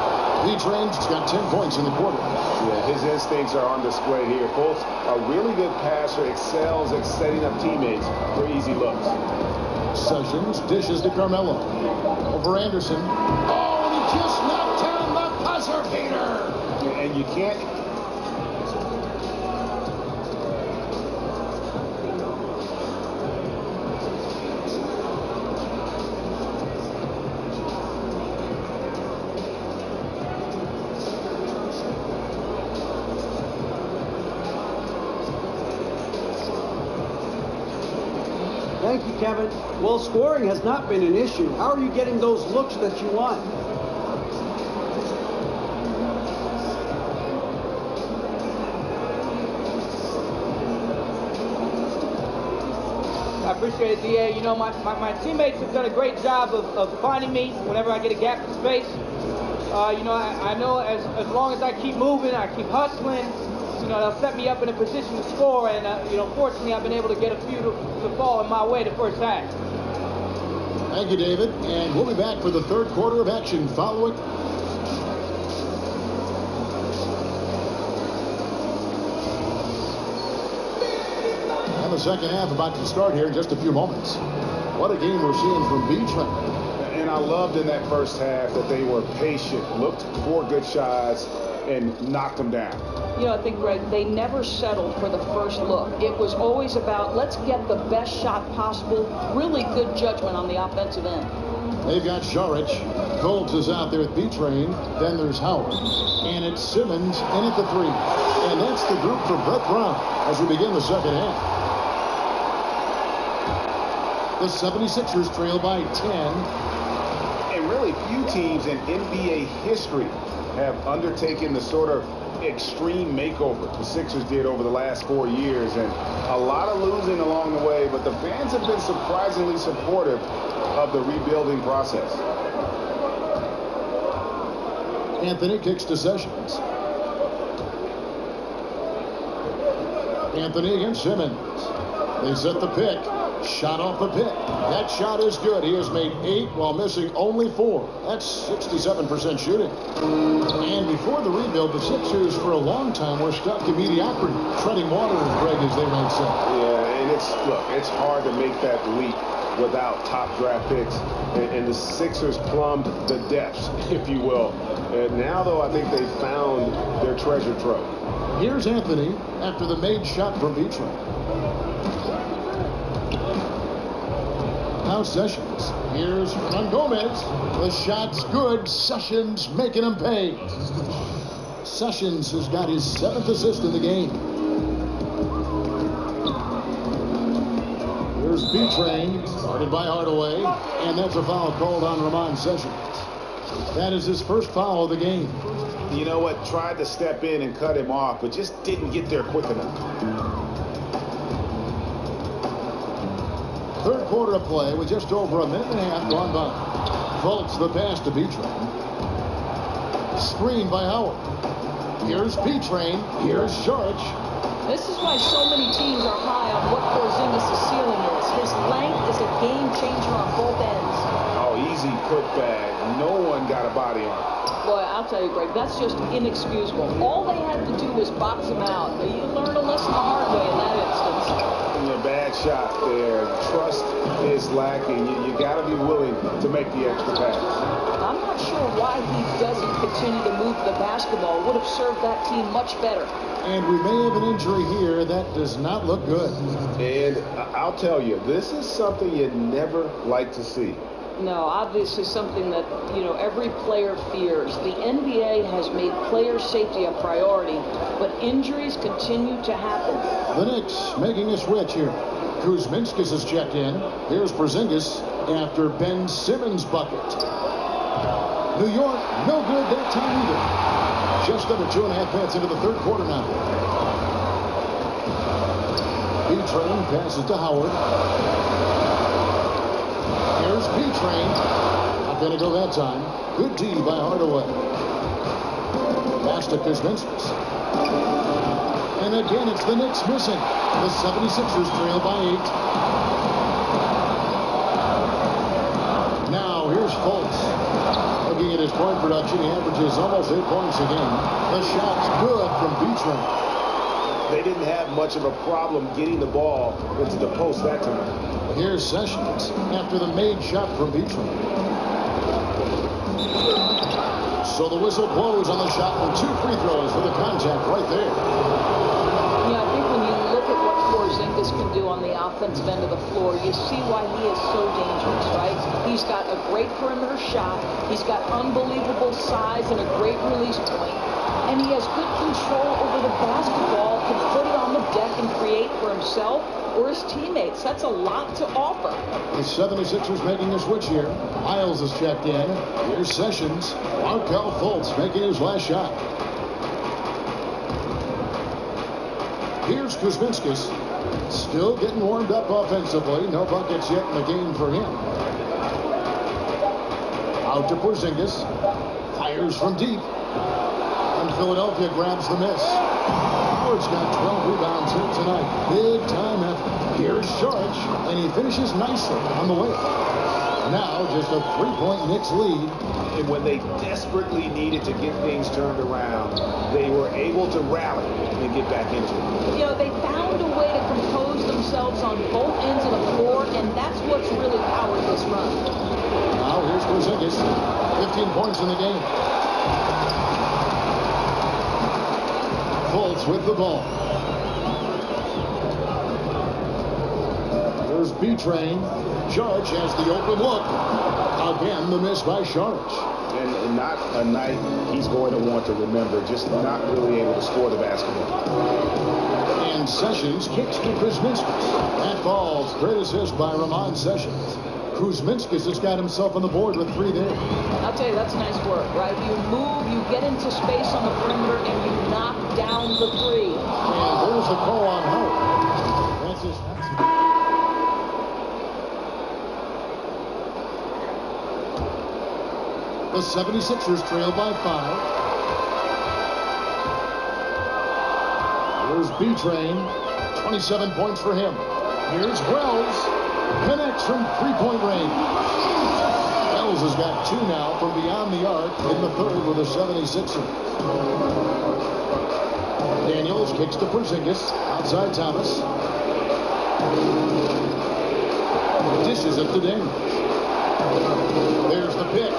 B-Train's got 10 points in the quarter. Yeah, his instincts are on display here. Fultz, a really good passer, excels at setting up teammates for easy looks. Sessions dishes to Carmelo. Over Anderson. Oh, and he just knocked down the buzzer beater. And you can't... Thank you, Kevin. Well, scoring has not been an issue. How are you getting those looks that you want? I appreciate it, DA. You know, my teammates have done a great job of finding me whenever I get a gap in space. You know, I know as long as I keep moving, I keep hustling, you know, they'll set me up in a position to score, and, you know, fortunately I've been able to get a few to fall in my way the first half. Thank you, David. And we'll be back for the 3rd quarter of action. Follow it. And the second half about to start here in just a few moments. What a game we're seeing from Beachman. And I loved in that first half that they were patient, looked for good shots, and knocked them down. You know, I think, Greg, they never settled for the first look. It was always about, let's get the best shot possible. Really good judgment on the offensive end. They've got Saric. Fultz is out there with B-Train. Then there's Howard. And it's Simmons in at the 3. And that's the group for Brett Brown as we begin the second half. The 76ers trail by 10. And really few teams in NBA history have undertaken the sort of extreme makeover the Sixers did over the last 4 years, and a lot of losing along the way, but the fans have been surprisingly supportive of the rebuilding process. Anthony kicks to Sessions. Anthony against Simmons. They set the pick. Shot off the pick. That shot is good. He has made 8 while missing only 4. That's 67% shooting. And before the rebuild, the Sixers for a long time were stuck in mediocrity, treading water, Greg, as they might say. Yeah, and it's hard to make that leap without top draft picks. And the Sixers plumbed the depths, if you will. And now, though, I think they've found their treasure trove. Here's Anthony after the made shot from Beachman. now Sessions. Here's Fran Gomez. The shot's good. Sessions making him pay. Sessions has got his 7th assist in the game. Here's B-Train, guarded by Hardaway, and that's a foul called on Ramon Sessions. That is his first foul of the game. You know what? Tried to step in and cut him off, but just didn't get there quick enough. Third quarter of play with just over a minute and a half gone by. Fultz the pass to B-Train. Screen by Howard. Here's B-Train. Here's Sharch. This is why so many teams are high on what Porzingis' ceiling is. His length is a game changer on both ends. Oh, easy putback. No one got a body on it. Boy, I'll tell you, Greg, that's just inexcusable. All they had to do was box him out. You learn a lesson the hard way in that instance. A bad shot there. Trust is lacking. You got to be willing to make the extra pass. I'm not sure why he doesn't continue to move the basketball. Would have served that team much better. And we may have an injury here that does not look good. And I'll tell you, this is something you never like to see. No, obviously something that, every player fears. The NBA has made player safety a priority, but injuries continue to happen. The Knicks making a switch here. Kuzminskis is checked in. Here's Porzingis after Ben Simmons' bucket. New York, no good that time either. Just under 2.5 minutes into the third quarter now. B-Train passes to Howard. Here's B-Train. Not going to go that time. Good D by Hardaway. Pass to Kuzminskis. And again, it's the Knicks missing. The 76ers trail by 8. Now, here's Fultz. Looking at his point production, he averages almost 8 points a game. The shot's good from B-Train. They didn't have much of a problem getting the ball into the post that time. Here's Sessions after the made shot from B-Train. So the whistle blows on the shot and 2 free throws for the contact right there. Yeah, I think when you look at what Porzingis can do on the offensive end of the floor, you see why he is so dangerous, right? He's got a great perimeter shot. He's got unbelievable size and a great release point. And he has good control over the basketball to put it on the deck and create for himself or his teammates. That's a lot to offer. The 76ers making a switch here. Miles is checked in. Here's Sessions. Markelle Fultz making his last shot. Here's Kuzminskis. Still getting warmed up offensively. No buckets yet in the game for him. Out to Porzingis. Fires from deep. And Philadelphia grabs the miss. Howard's got 12 rebounds here tonight. Big time effort. Here's Sharch, and he finishes nicely on the way. Now just a 3-point Knicks lead. And when they desperately needed to get things turned around, they were able to rally and get back into it. They found a way to compose themselves on both ends of the floor, and that's what's really powered this run. Now here's Porzingis. 15 points in the game. Fultz with the ball. There's B-Train. Sharch has the open look. Again, the miss by Sharch. And not a night he's going to want to remember, just not really able to score the basketball. And Sessions kicks to Kuzminskis. That falls. Great assist by Ramon Sessions. Kuzminskis has got himself on the board with 3 there. I'll tell you, that's nice work, right? You move, you get into space on the perimeter, and you knock down the 3. And there's the call on Howard. That's his. The 76ers trail by 5. Here's B-Train. 27 points for him. Here's Wells. Connects from 3-point range. Wells has got 2 now from beyond the arc in the third with the 76ers. Daniels kicks to Porzingis. Outside Thomas. Dishes it to Daniels. There's the pick.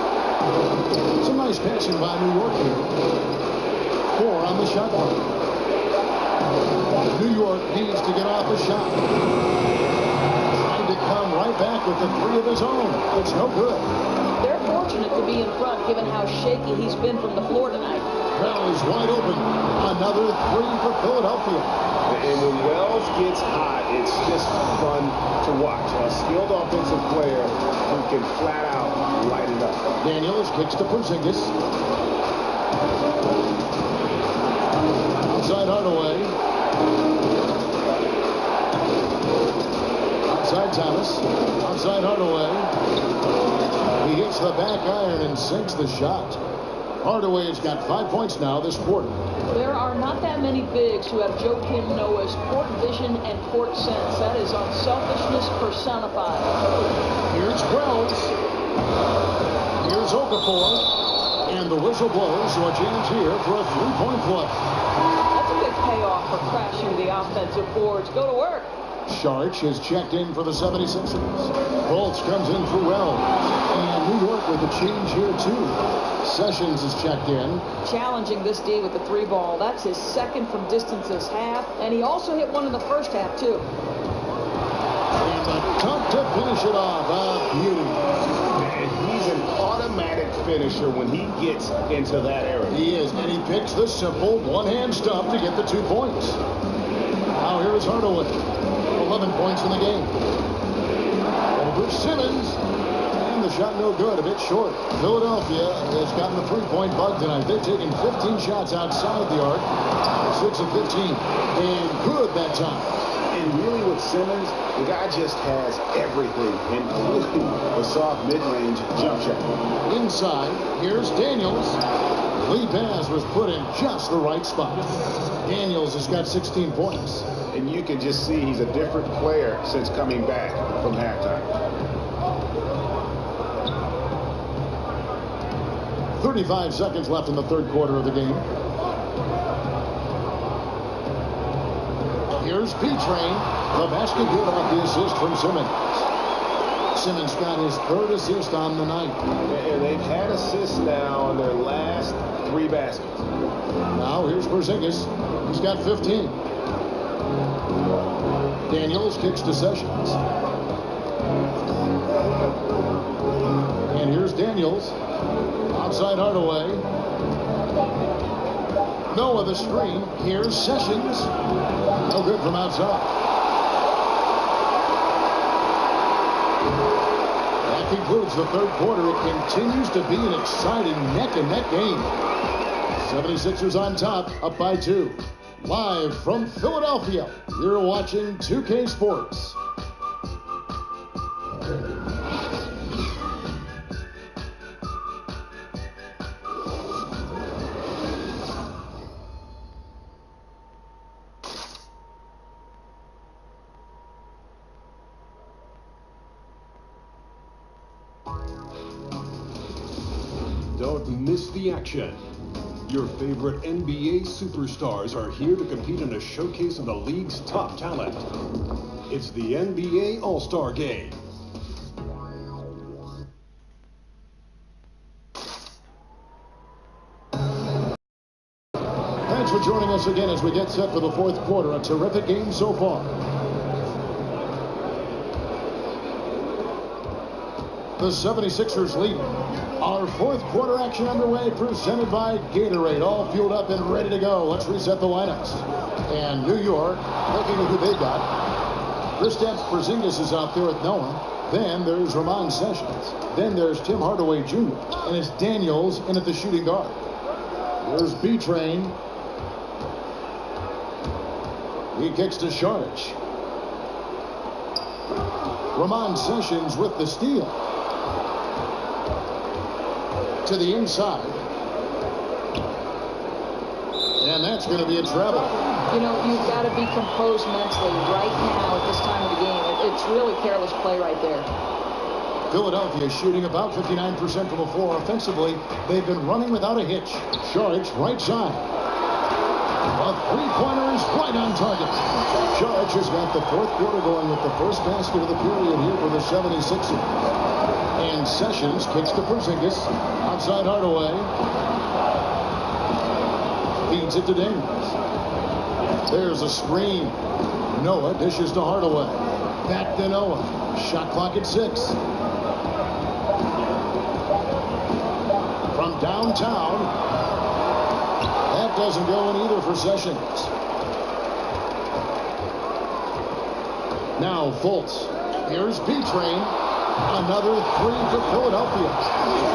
Some nice passing by New York here. 4 on the shot clock. New York needs to get off a shot. Trying to come right back with the three of his own. It's no good. They're fortunate to be in front, given how shaky he's been from the floor tonight. Wells wide open. Another three for Philadelphia. And when Wells gets hot, it's just fun to watch. A skilled offensive player who can flat out light it up. Daniels kicks to Porzingis. Outside Hardaway. Outside Thomas. Outside Hardaway. He hits the back iron and sinks the shot. Hardaway's got 5 points now this quarter. There are not that many bigs who have Joakim Noah's court vision and court sense. That is unselfishness personified. Here's Wells. Here's Okafor. And the whistle blows, so a chance here for a three-point play. That's a big payoff for crashing the offensive boards. Go to work. Sharch is checked in for the 76ers. Bolts comes in for Wells. And New York with a change here, too. Sessions is checked in. Challenging this D with the three ball. That's his second from distance this half. And he also hit one in the first half, too. And a dunk to finish it off. A beauty. And he's an automatic finisher when he gets into that area. He is. And he picks the simple one-hand stuff to get the 2 points. Now here is Hardaway. 11 points in the game. Over Simmons. And the shot no good, a bit short. Philadelphia has gotten the three-point bug tonight. They've taken 15 shots outside the arc. 6 of 15. And good that time. And really with Simmons, the guy just has everything, including a soft mid-range jump shot. Inside, here's Daniels. Lead pass was put in just the right spot. Daniels has got 16 points. And you can just see he's a different player since coming back from halftime. 35 seconds left in the third quarter of the game. Here's B-Train. The basket good off the assist from Simmons. Simmons got his third assist on the night. And they've had assists now on their last 3 baskets. Now here's Porzingis. He's got 15. Daniels kicks to Sessions. And here's Daniels. Outside Hardaway. Noah the screen. Here's Sessions. No good from outside. That concludes the third quarter. It continues to be an exciting neck-and-neck game. 76ers on top, up by 2. Live from Philadelphia, you're watching 2K Sports. Don't miss the action. Your favorite NBA superstars are here to compete in a showcase of the league's top talent. It's the NBA All-Star Game. Thanks for joining us again as we get set for the fourth quarter. A terrific game so far. The 76ers lead. Our fourth quarter action underway, presented by Gatorade. All fueled up and ready to go. Let's reset the lineups. And New York, looking at who they've got. Kristaps Porzingis is out there with Noah. Then there's Ramon Sessions. Then there's Tim Hardaway Jr. And it's Daniels in at the shooting guard. Here's B-Train. He kicks to Sharch. Ramon Sessions with the steal. To the inside. And that's going to be a travel. You know, you've got to be composed mentally right now at this time of the game. It's really careless play right there. Philadelphia shooting about 59% from the floor offensively. They've been running without a hitch. Sharch, right side. A three-pointer is right on target. Sharch has got the fourth quarter going with the first basket of the period here for the 76ers. And Sessions kicks to Porzingis. Outside Hardaway. Feeds it to Daniels. There's a screen. Noah dishes to Hardaway. Back to Noah. Shot clock at 6. From downtown. That doesn't go in either for Sessions. Now Fultz. Here's B-Train. Another 3 for Philadelphia.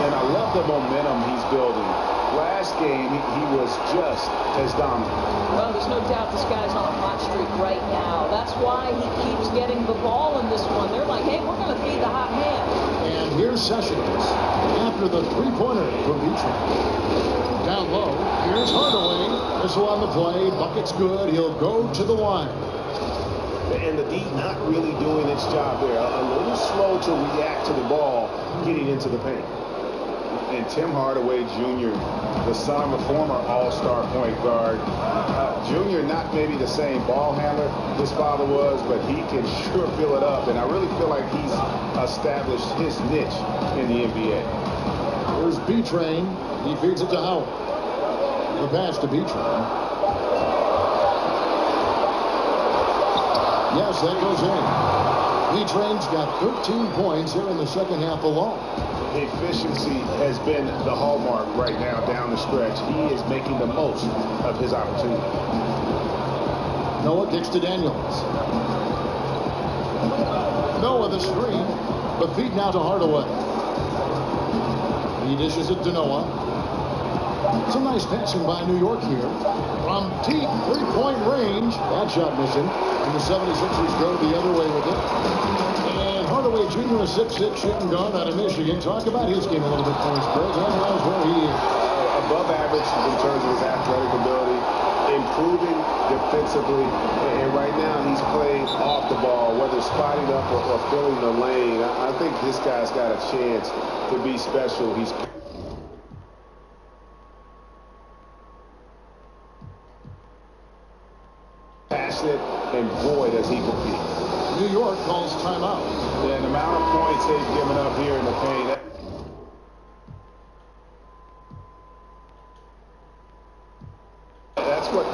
And I love the momentum he's building. Last game, he was just as dominant. Well, there's no doubt this guy's on a hot streak right now. That's why he keeps getting the ball in this one. They're like, hey, we're going to feed the hot hand. And here's Sessions after the three-pointer from B-Train. Down low, here's Hardaway. This one on the play. Bucket's good. He'll go to the line. And the D not really doing its job there. A little slow to react to the ball getting into the paint. And Tim Hardaway Jr., the son of a former all-star point guard. Junior, not maybe the same ball handler his father was, but he can sure fill it up. And I really feel like he's established his niche in the NBA. Here's B-Train. He feeds it to Howard. The pass to B-Train. Yes, that goes in. B-Train's got 13 points here in the second half alone. Efficiency has been the hallmark right now down the stretch. He is making the most of his opportunity. Noah kicks to Daniels. Noah the screen, but feed now to Hardaway. He dishes it to Noah. Some nice passing by New York here. From deep three-point range. That shot missing. And the 76ers go the other way with it. And Hardaway Jr., a 6'6" shooting guard out of Michigan. Talk about his game a little bit for us, Greg. Analyze where he is. Above average in terms of his athletic ability. Improving defensively. And right now he's playing off the ball, whether spotting up or filling the lane. I think this guy's got a chance to be special. He's passionate, and boy, does he compete. New York calls timeout. Yeah, the amount of points they've given up here in the paint. That's what.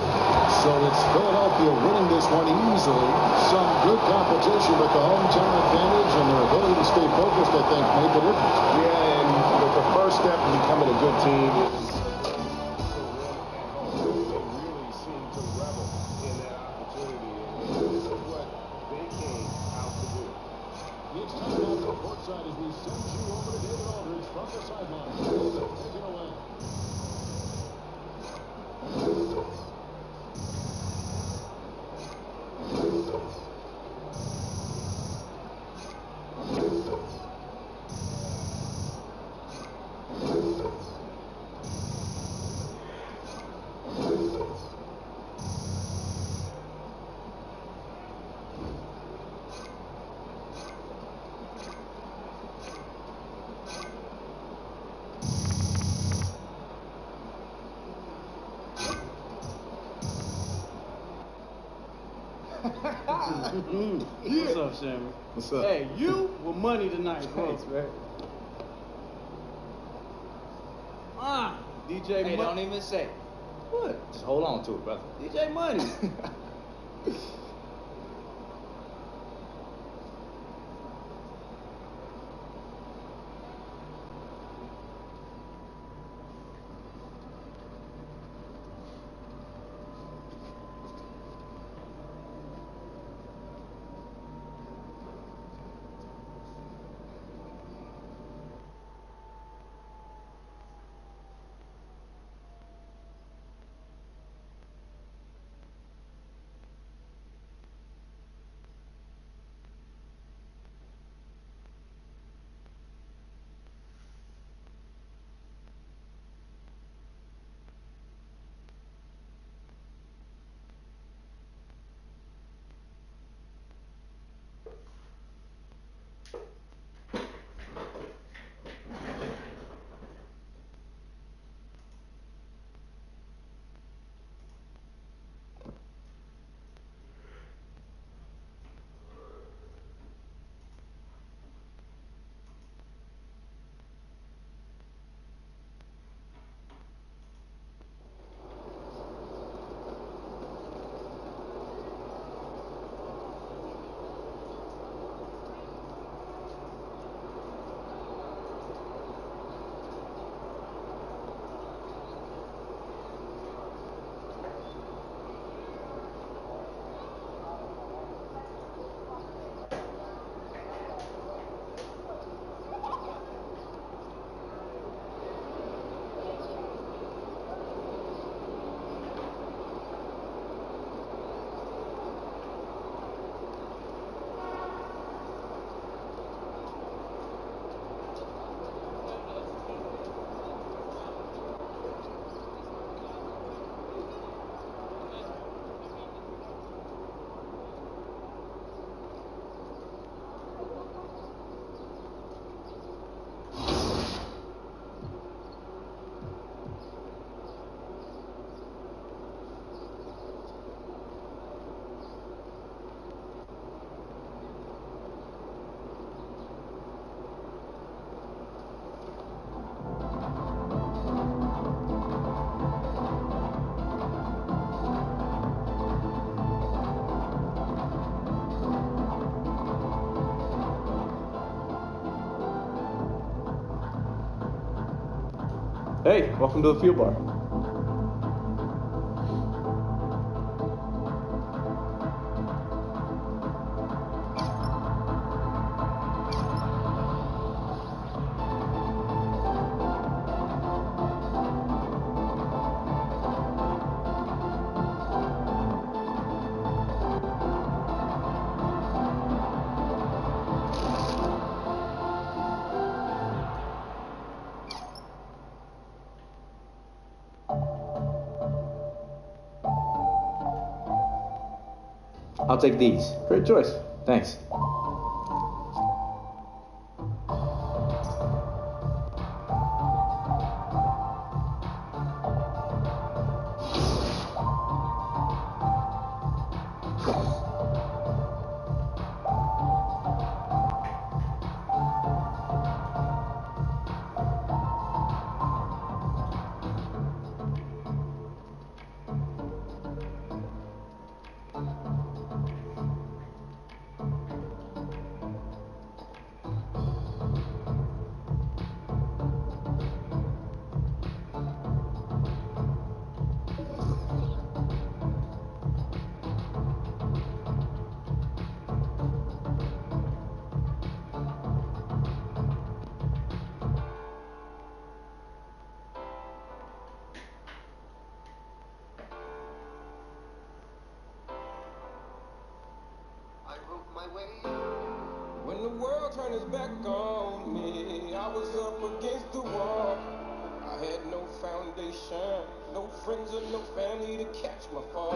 So it's Philadelphia winning this one easily. Some good competition, but the hometown advantage and their ability to stay focused, I think, made the difference. Yeah, and the first step in becoming a good team is Side as we send you over to David Aldridge from the sideline. Take it away. What's up, Sammy? What's up? Hey, you were money tonight, bro. Thanks, man. DJ Hey, Money. don't even say it. What? Just hold on to it, brother. DJ Money. Hey, welcome to the Field Bar. I'll take these. Great choice. Thanks. When the world turned its back on me, I was up against the wall. I had no foundation, no friends or no family to catch my fall.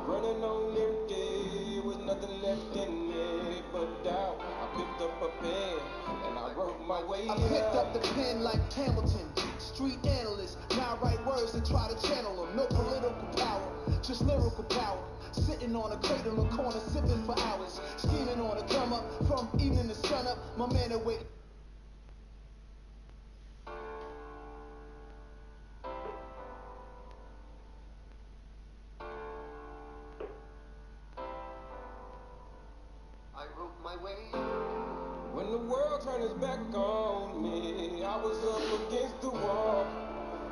Running on empty, was nothing left in me but doubt. I picked up a pen and I wrote my way I picked up the pen like Hamilton, street analyst. Now I write words and try to channel them. No political power, just lyrical power. Sitting on a crate in the corner, sipping for hours. Scheming on a come up, from evening to sun up. My man away. I wrote my way. When the world turned its back on me, I was up against the wall.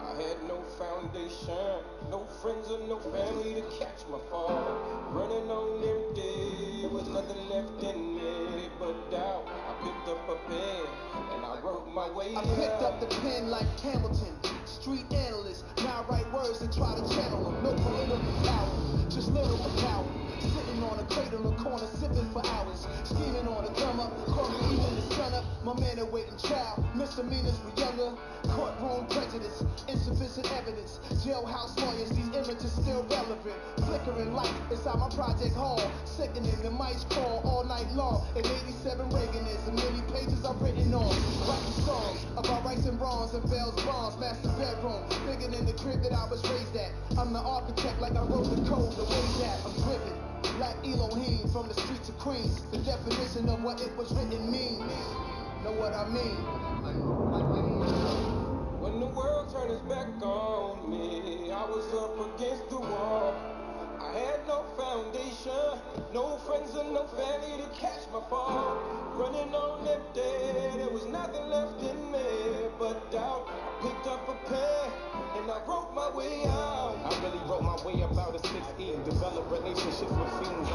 I had no foundation, no friends or no family to catch my fall. Running on empty, with nothing left in me but doubt. I picked up a pen and I wrote my way. I picked up the pen like Hamilton, street analyst. Now I write words and try to channel them. No political power, just lyrical power. Sitting on a crate in the corner, sipping for hours. Scheming on a come up, from the evening to sun up. My man awaiting trial. Misdemeanors were younger. Courtroom prejudice, insufficient evidence. Jailhouse lawyers, these images still relevant. Flickering light inside my project hall. Sickening, the mice crawl all night long. In 87 Reagan is, and many pages I've written on. Writing songs about rights and wrongs and Bell's bonds. Master bedroom, bigger than the crib that I was raised at. I'm the architect like I wrote the code, the way that I'm driven. Like Elohim from the streets of Queens. The definition of what it was written means. Know what I mean? When the world turned its back on me, I was up against the wall. I had no foundation, no friends and no family to catch my fall. Running on empty, there was nothing left in me but doubt. I picked up a pen and I wrote my way out. I really wrote my way up out of 16. Develop relationships with fiends.